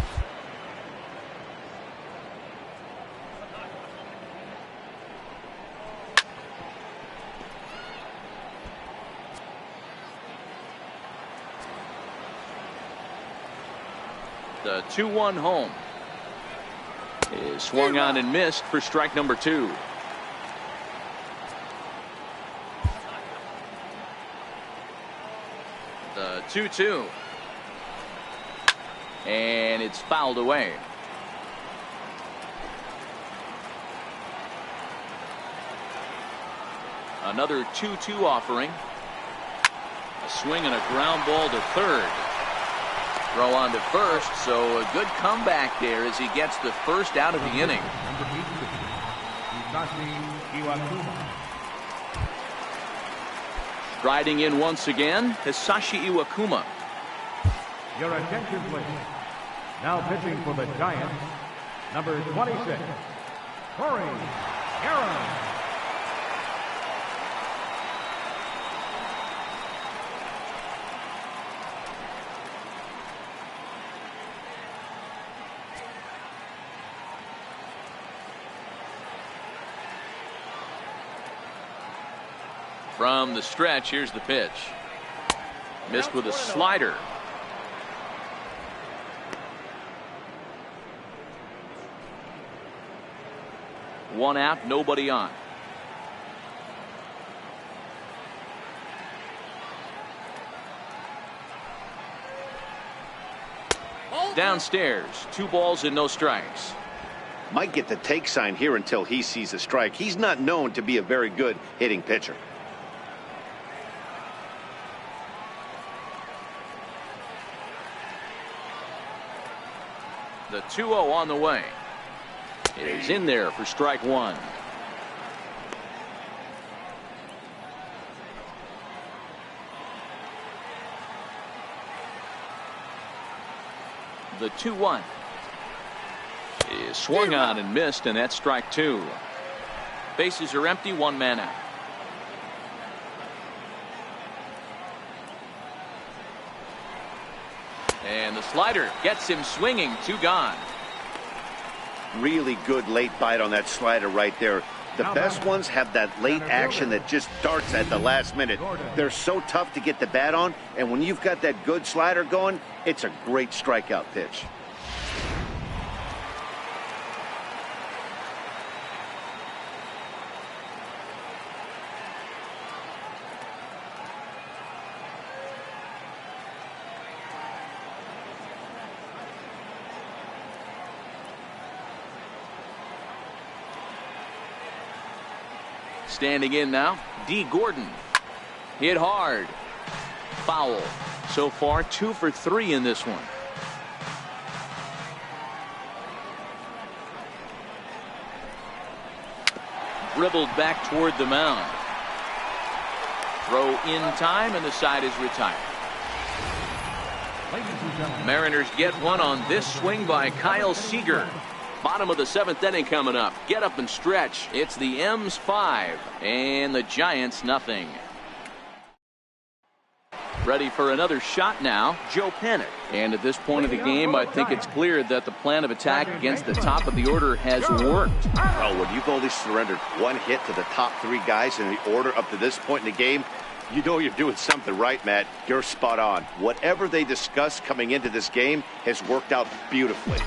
The 2-1 home is swung on and missed for strike number 2. The 2-2. And it's fouled away. Another 2-2 offering. A swing and a ground ball to third. Throw on to first, so a good comeback there as he gets the first out of the inning. Hisashi Iwakuma. Striding in once again, Hisashi Iwakuma. Your attention, please. Now pitching for the Giants, number 26, Corey Aaron. From the stretch, here's the pitch. Missed with a slider. One out, nobody on. Downstairs, 2 balls and no strikes. Might get the take sign here until he sees a strike. He's not known to be a very good hitting pitcher. The 2-0 on the way. It is in there for strike 1. The 2-1 is swung on and missed, and that's strike 2. Bases are empty, 1 man out. And the slider gets him swinging, 2 gone. Really good late bite on that slider right there. The best ones have that late action that just darts at the last minute. They're so tough to get the bat on, and when you've got that good slider going, it's a great strikeout pitch. Standing in now, Dee Gordon. Hit hard. Foul. So far, 2 for 3 in this one. Dribbled back toward the mound. Throw in time, and the side is retired. Mariners get one on this swing by Kyle Seager. Bottom of the 7th inning coming up. Get up and stretch. It's the M's 5 and the Giants nothing. Ready for another shot now, Joe Panik. And at this point of the game, I think it's clear that the plan of attack against the top of the order has worked. Oh, when you've only surrendered 1 hit to the top 3 guys in the order up to this point in the game, you know you're doing something right, Matt. You're spot on. Whatever they discussed coming into this game has worked out beautifully.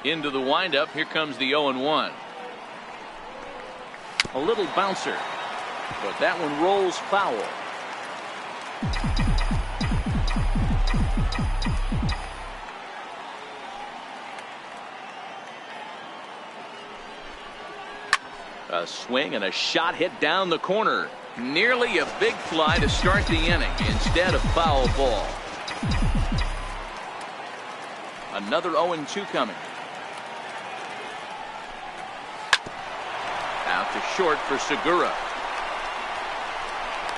Into the windup, here comes the 0-1. A little bouncer, but that one rolls foul. A swing and a shot hit down the corner. Nearly a big fly to start the inning instead of foul ball. Another 0-2 coming. Out to short for Segura.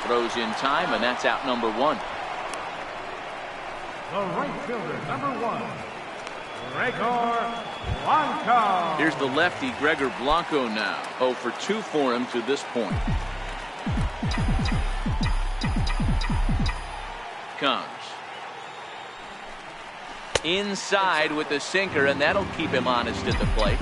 Throws in time, and that's out number 1. The right fielder, number 1, Gregor Blanco. Here's the lefty, Gregor Blanco now. 0 for 2 for him to this point. Comes inside with the sinker, and that'll keep him honest at the plate.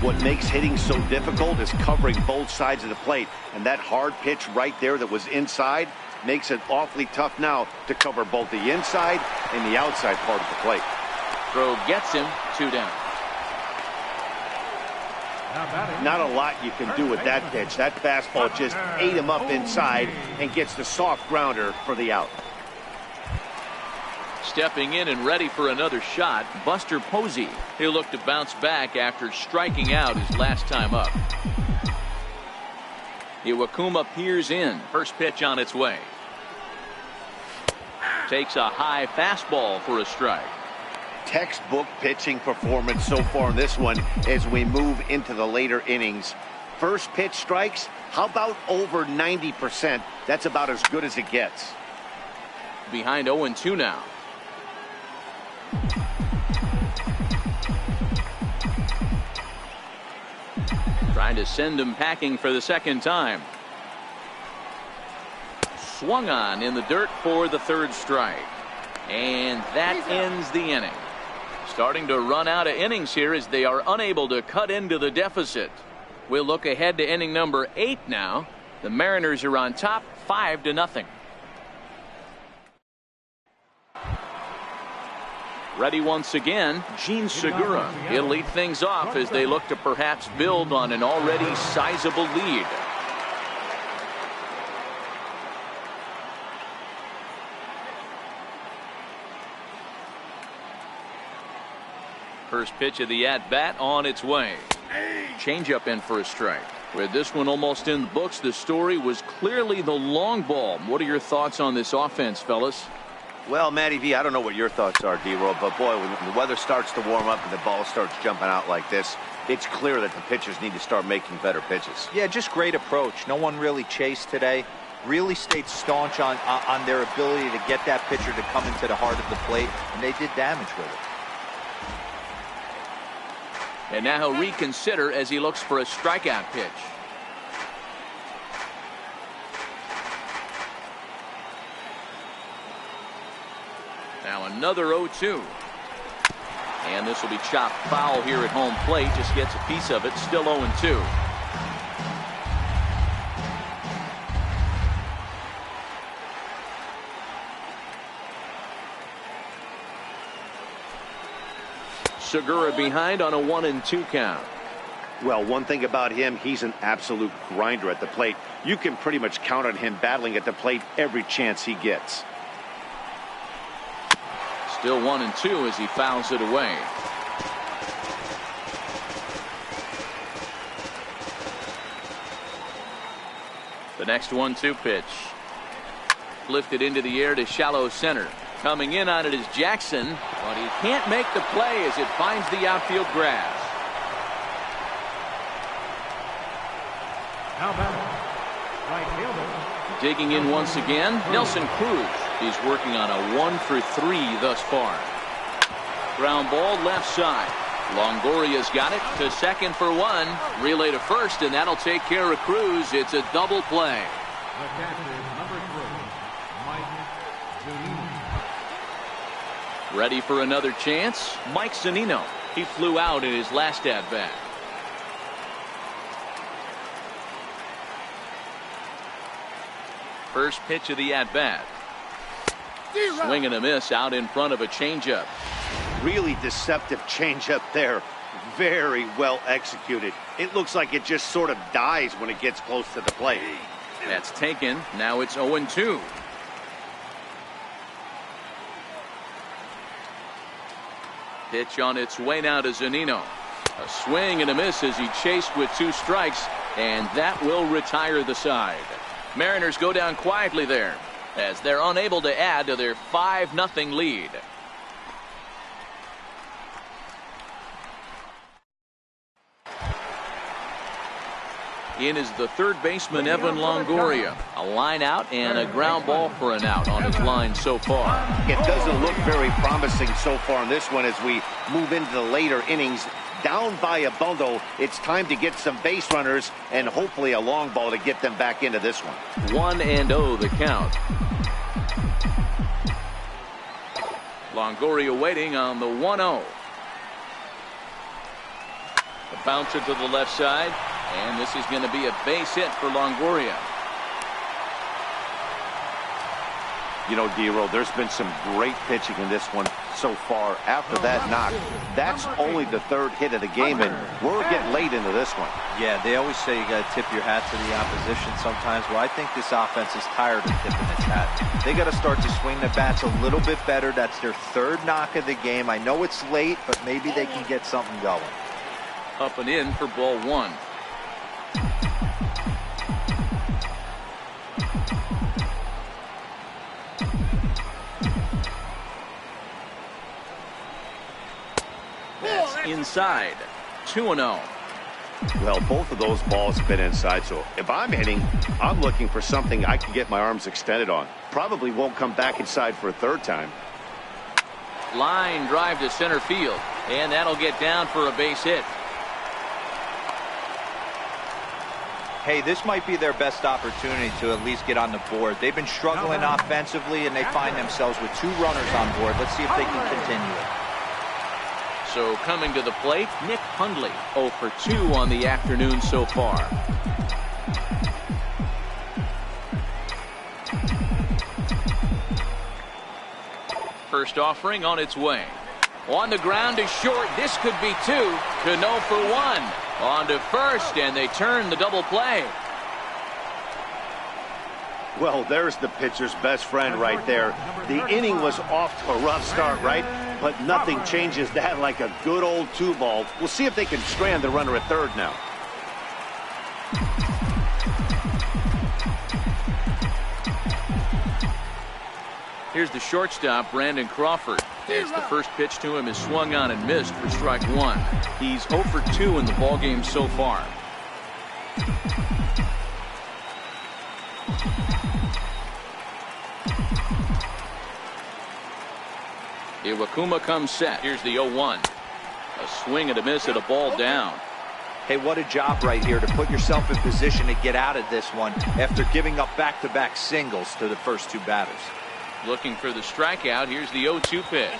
What makes hitting so difficult is covering both sides of the plate, and that hard pitch right there that was inside makes it awfully tough now to cover both the inside and the outside part of the plate. Throw gets him, 2 down. Not a lot you can do with that pitch. That fastball just ate him up inside and gets the soft grounder for the out. Stepping in and ready for another shot, Buster Posey. He'll look to bounce back after striking out his last time up. Iwakuma peers in. First pitch on its way. Takes a high fastball for a strike. Textbook pitching performance so far in this one as we move into the later innings. First pitch strikes, how about over 90%? That's about as good as it gets. Behind 0-2 now. Trying to send him packing for the second time. Swung on in the dirt for the 3rd strike. And that ends the inning. Starting to run out of innings here as they are unable to cut into the deficit. We'll look ahead to inning number 8 now. The Mariners are on top 5-0. Ready once again, Gene Segura. He'll lead things off as they look to perhaps build on an already sizable lead. First pitch of the at-bat on its way. Changeup in for a strike. With this one almost in the books, the story was clearly the long ball. What are your thoughts on this offense, fellas? Well, Matty V, I don't know what your thoughts are, D-Roll, but boy, when the weather starts to warm up and the ball starts jumping out like this, it's clear that the pitchers need to start making better pitches. Yeah, just great approach. No one really chased today. Really stayed staunch on their ability to get that pitcher to come into the heart of the plate, and they did damage with it. And now he'll reconsider as he looks for a strikeout pitch. Now another 0-2. And this will be chopped foul here at home plate. Just gets a piece of it. Still 0-2. Segura behind on a 1-2 count. Well, one thing about him, he's an absolute grinder at the plate. You can pretty much count on him battling at the plate every chance he gets. Still 1-2 as he fouls it away. The next 1-2 pitch. Lifted into the air to shallow center. Coming in on it is Jackson, but he can't make the play as it finds the outfield grass. How about right fielder? Digging in once again, Nelson Cruz. He's working on a 1 for 3 thus far. Ground ball left side. Longoria's got it to second for 1. Relay to first, and that'll take care of Cruz. It's a double play. The catcher is number 3, Mike Zuzinno. Ready for another chance? Mike Zuzinno. He flew out in his last at-bat. First pitch of the at-bat. Swing and a miss out in front of a changeup. Really deceptive changeup there. Very well executed. It looks like it just sort of dies when it gets close to the plate. That's taken. Now it's 0-2. Pitch on its way now to Zuzinno. A swing and a miss as he chased with 2 strikes, and that will retire the side. Mariners go down quietly there as they're unable to add to their 5-0 lead. In is the third baseman, Evan Longoria. A line out and a ground ball for an out on his line so far. It doesn't look very promising so far in this one as we move into the later innings. Down by a bundle, it's time to get some base runners and hopefully a long ball to get them back into this one. 1-0 the count. Longoria waiting on the 1-0. The bouncer to the left side, and this is going to be a base hit for Longoria. You know, D-Roll, there's been some great pitching in this one so far. After that knock, that's only the third hit of the game, and we're getting late into this one. Yeah, they always say you got to tip your hat to the opposition sometimes. Well, I think this offense is tired of tipping its hat. They got to start to swing the bats a little bit better. That's their third knock of the game. I know it's late, but maybe they can get something going. Up and in for ball one. That's inside. 2-0. Well, both of those balls have been inside, so if I'm hitting, I'm looking for something I can get my arms extended on. Probably won't come back inside for a third time. Line drive to center field, and that'll get down for a base hit. Hey, this might be their best opportunity to at least get on the board. They've been struggling offensively, and they find themselves with 2 runners on board. Let's see if they can continue it. So coming to the plate, Nick Hundley, 0 for 2 on the afternoon so far. First offering on its way. On the ground to short. This could be 2. Cano for 1. On to first, and they turn the double play. Well, there's the pitcher's best friend right there. The inning was off to a rough start, right? But nothing changes that like a good old 2-ball. We'll see if they can strand the runner at third now. Here's the shortstop, Brandon Crawford. As the first pitch to him is swung on and missed for strike 1. He's 0 for 2 in the ballgame so far. Iwakuma comes set. Here's the 0-1. A swing and a miss at a ball down. Hey, what a job right here to put yourself in position to get out of this one after giving up back-to-back singles to the first 2 batters. Looking for the strikeout. Here's the 0-2 pitch.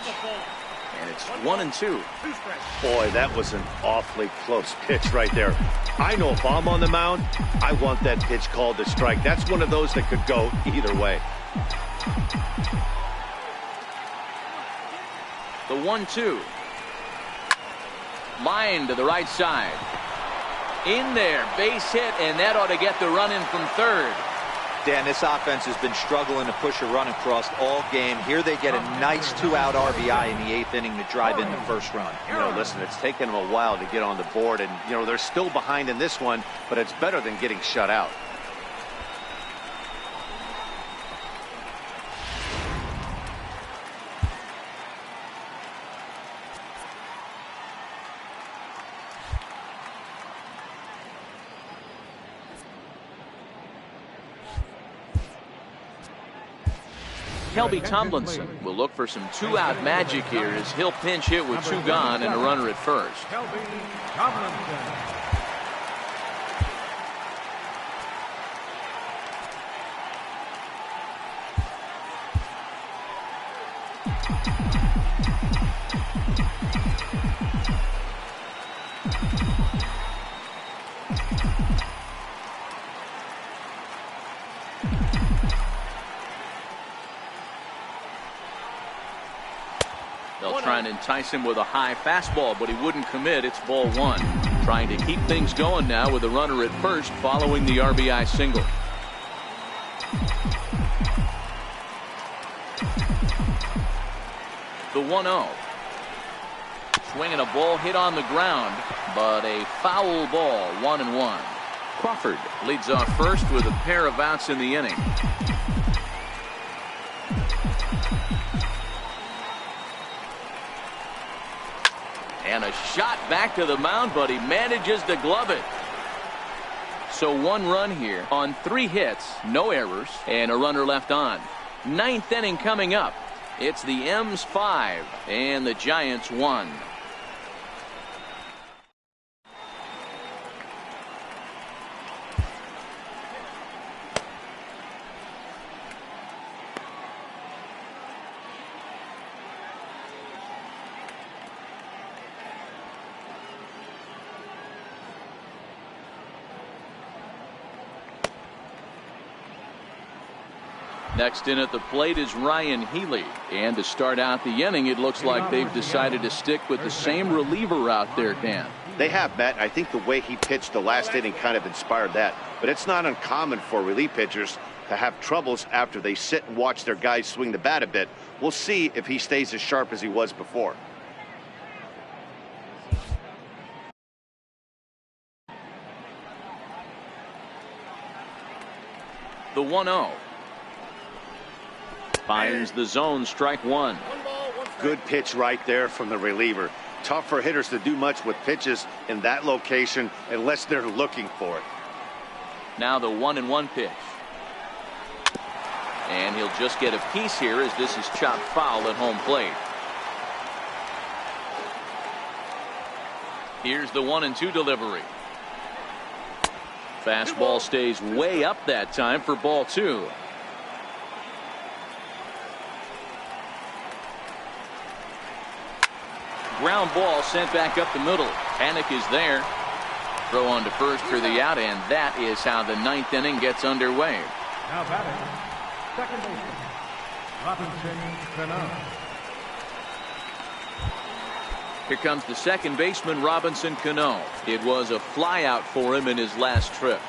And it's 1-2. Boy, that was an awfully close pitch right there. I know if I'm on the mound, I want that pitch called a strike. That's one of those that could go either way. The 1-2. Line to the right side. In there, base hit, and that ought to get the run in from third. Dan, this offense has been struggling to push a run across all game. Here they get a nice 2-out RBI in the 8th inning to drive in the first run. You know, listen, it's taken them a while to get on the board, and, you know, they're still behind in this one, but it's better than getting shut out. Kelby Tomlinson will look for some 2-out magic here as he'll pinch hit with 2 gone and a runner at first. Kelby Tomlinson. They'll try and entice him with a high fastball, but he wouldn't commit. It's ball 1. Trying to keep things going now with a runner at first following the RBI single. The 1-0. Swinging a ball hit on the ground, but a foul ball. 1-1. Crawford leads off first with a pair of outs in the inning. And a shot back to the mound, but he manages to glove it. So 1 run here on 3 hits, no errors, and a runner left on. 9th inning coming up. It's the M's 5 and the Giants 1. Next in at the plate is Ryan Healy. And to start out the inning, it looks like they've decided to stick with the same reliever out there, Dan. They have, Matt. I think the way he pitched the last inning kind of inspired that. But it's not uncommon for relief pitchers to have troubles after they sit and watch their guys swing the bat a bit. We'll see if he stays as sharp as he was before. The 1-0. Finds the zone, strike 1. Good pitch right there from the reliever. Tough for hitters to do much with pitches in that location unless they're looking for it. Now the 1-1 pitch. And he'll just get a piece here as this is chopped foul at home plate. Here's the 1-2 delivery. Fastball stays way up that time for ball 2. Ground ball sent back up the middle. Panik is there. Throw on to first for the out, and that is how the 9th inning gets underway. Now batting, second baseman, Robinson Cano. Here comes the second baseman, Robinson Cano. It was a flyout for him in his last trip.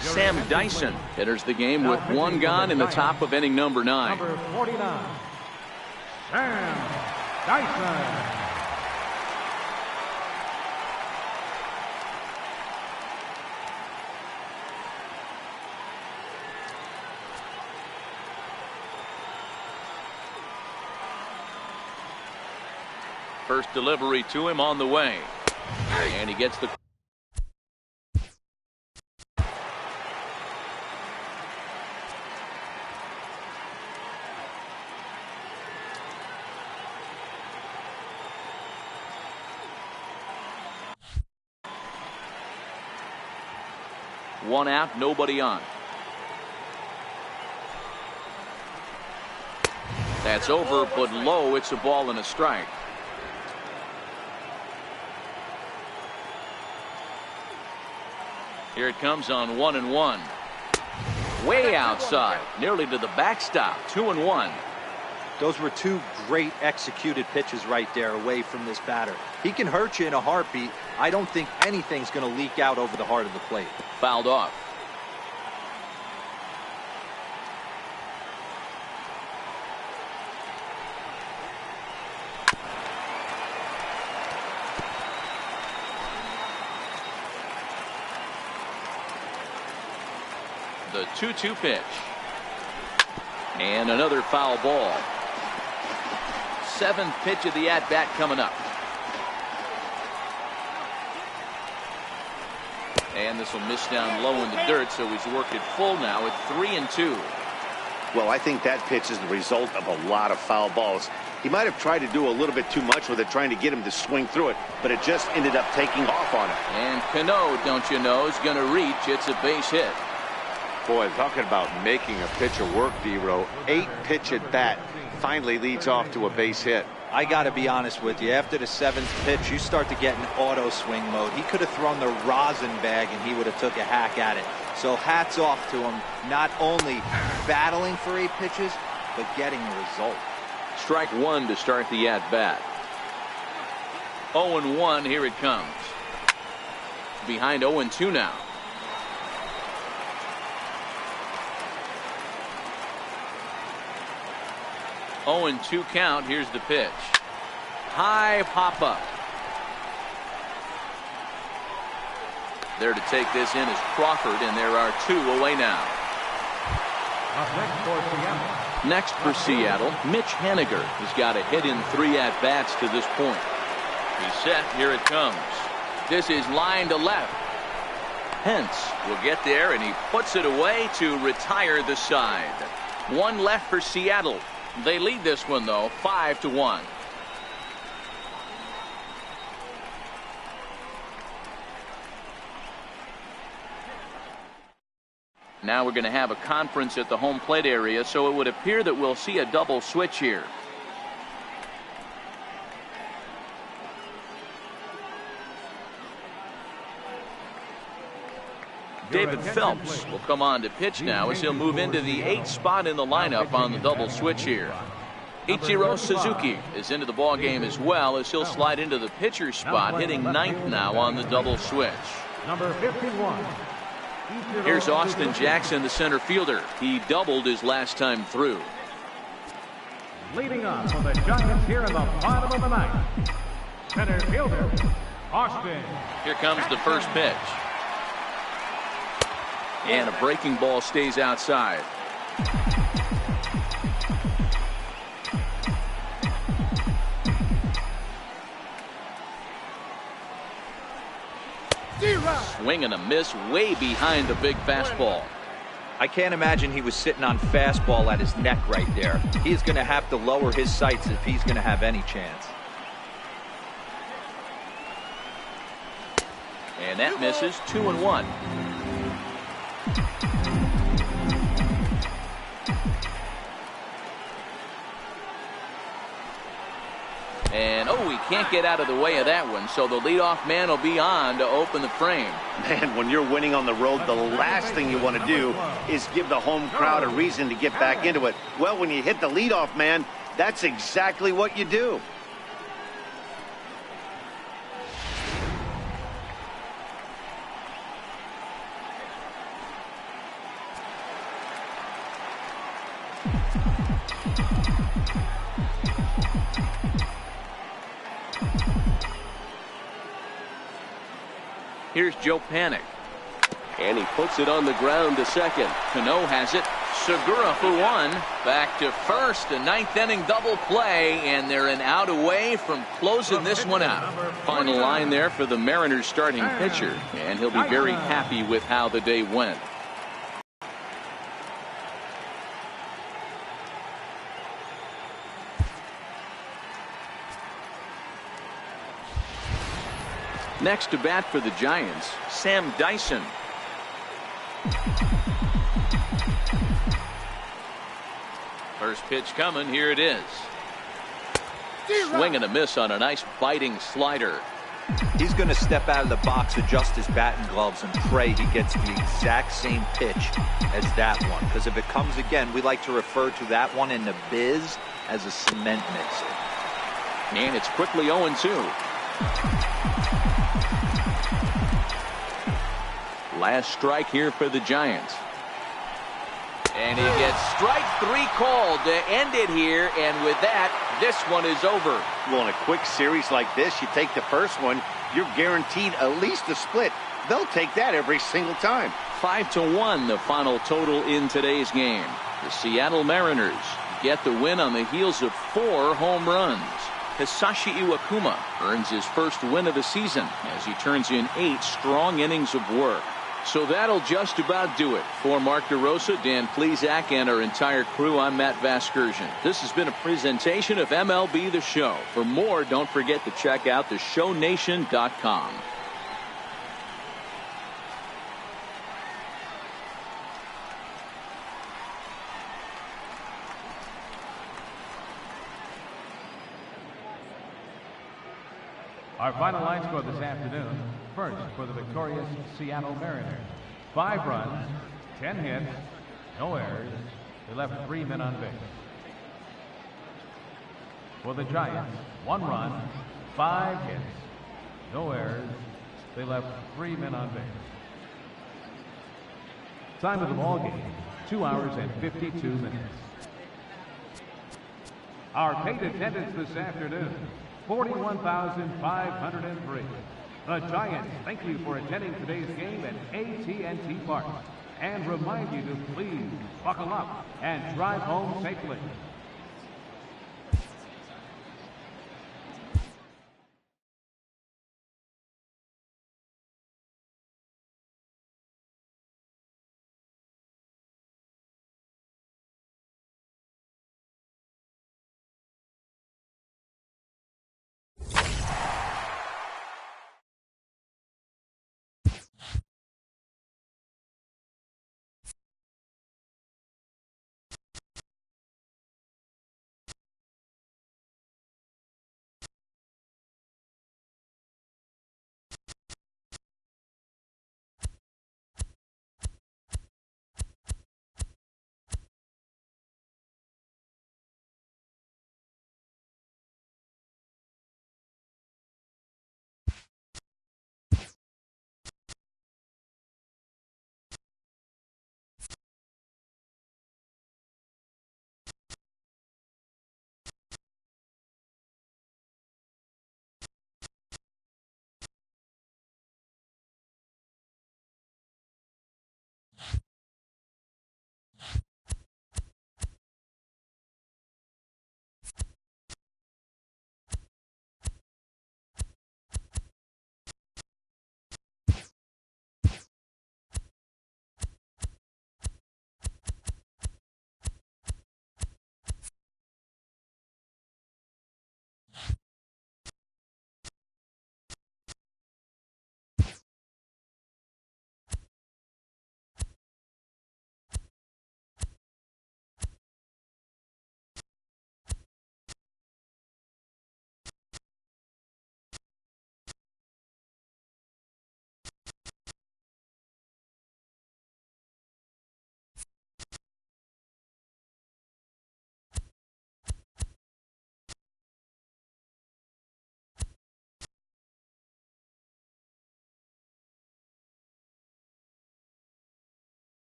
Sam Dyson enters the game with 1 gone in the top of inning number 9. Number 49, Sam Dyson. First delivery to him on the way. And he gets the one out, nobody on. That's over, but low. It's a ball and a strike. Here it comes on 1-1. Way outside, nearly to the backstop. 2-1. Those were 2 great executed pitches right there away from this batter. He can hurt you in a heartbeat. I don't think anything's going to leak out over the heart of the plate. Fouled off. The 2-2 pitch. And another foul ball. 7th pitch of the at-bat coming up. And this will miss down low in the dirt, so he's worked it full now at 3-2. Well, I think that pitch is the result of a lot of foul balls. He might have tried to do a little bit too much with it, trying to get him to swing through it, but it just ended up taking off on him. And Cano, don't you know, is going to reach. It's a base hit. Boy, talking about making a pitcher work, D-Row. 8 pitch at bat finally leads off to a base hit. I got to be honest with you. After the 7th pitch, you start to get in auto swing mode. He could have thrown the rosin bag and he would have took a hack at it. So hats off to him, not only battling for 8 pitches, but getting a result. Strike 1 to start the at-bat. 0-1, here it comes. Behind 0-2 now. Oh, 0-2 count. Here's the pitch. High pop up. There to take this in is Crawford, and there are 2 away now. Up next for Seattle, Next for Seattle, Mitch Haniger has got a hit in 3 at-bats to this point. He's set. Here it comes. This is line to left. Pence will get there, and he puts it away to retire the side. 1 left for Seattle. They lead this one, though, 5-1. Now we're going to have a conference at the home plate area, so it would appear that we'll see a double switch here. David Phelps will come on to pitch now as he'll move into the 8th spot in the lineup on the double switch here. Ichiro Suzuki is into the ball game as well as he'll slide into the pitcher spot, hitting 9th now on the double switch. Number 51. Here's Austin Jackson, the center fielder. He doubled his last time through. Leading on for the Giants here in the bottom of the 9th. Center fielder, Austin. Here comes the first pitch. And a breaking ball stays outside. Swing and a miss way behind the big fastball. I can't imagine he was sitting on fastball at his neck right there. He is going to have to lower his sights if he's going to have any chance. And that misses. 2-1. And he can't get out of the way of that one, so the leadoff man will be on to open the frame. Man, when you're winning on the road, the last thing you want to do is give the home crowd a reason to get back into it. Well, when you hit the leadoff man, that's exactly what you do. Here's Joe Panik. And he puts it on the ground to second. Cano has it. Segura for 1. Back to first. A 9th inning double play. And they're an out away from closing this one out. Final line there for the Mariners starting pitcher. And he'll be very happy with how the day went. Next to bat for the Giants, Sam Dyson. First pitch coming. Here it is. Swing and a miss on a nice biting slider. He's going to step out of the box, adjust his bat and gloves, and pray he gets the exact same pitch as that one. Because if it comes again, we like to refer to that one in the biz as a cement mixer. And it's quickly 0-2. Last strike here for the Giants. And he gets strike 3 called to end it here. And with that, this one is over. Well, in a quick series like this, you take the first one, you're guaranteed at least a split. They'll take that every single time. 5-1, the final total in today's game. The Seattle Mariners get the win on the heels of 4 home runs. Hisashi Iwakuma earns his first win of the season as he turns in 8 strong innings of work. So that'll just about do it. For Mark DeRosa, Dan Plesac, and our entire crew, I'm Matt Vasgersian. This has been a presentation of MLB The Show. For more, don't forget to check out theshownation.com. Our final line score this afternoon. First, for the victorious Seattle Mariners, 5 runs, 10 hits, no errors. They left 3 men on base. For the Giants, 1 run, 5 hits, no errors. They left 3 men on base. Time of the ball game, 2 hours and 52 minutes. Our paid attendance this afternoon, 41,503. The Giants thank you for attending today's game at AT&T Park. and remind you to please buckle up and drive home safely.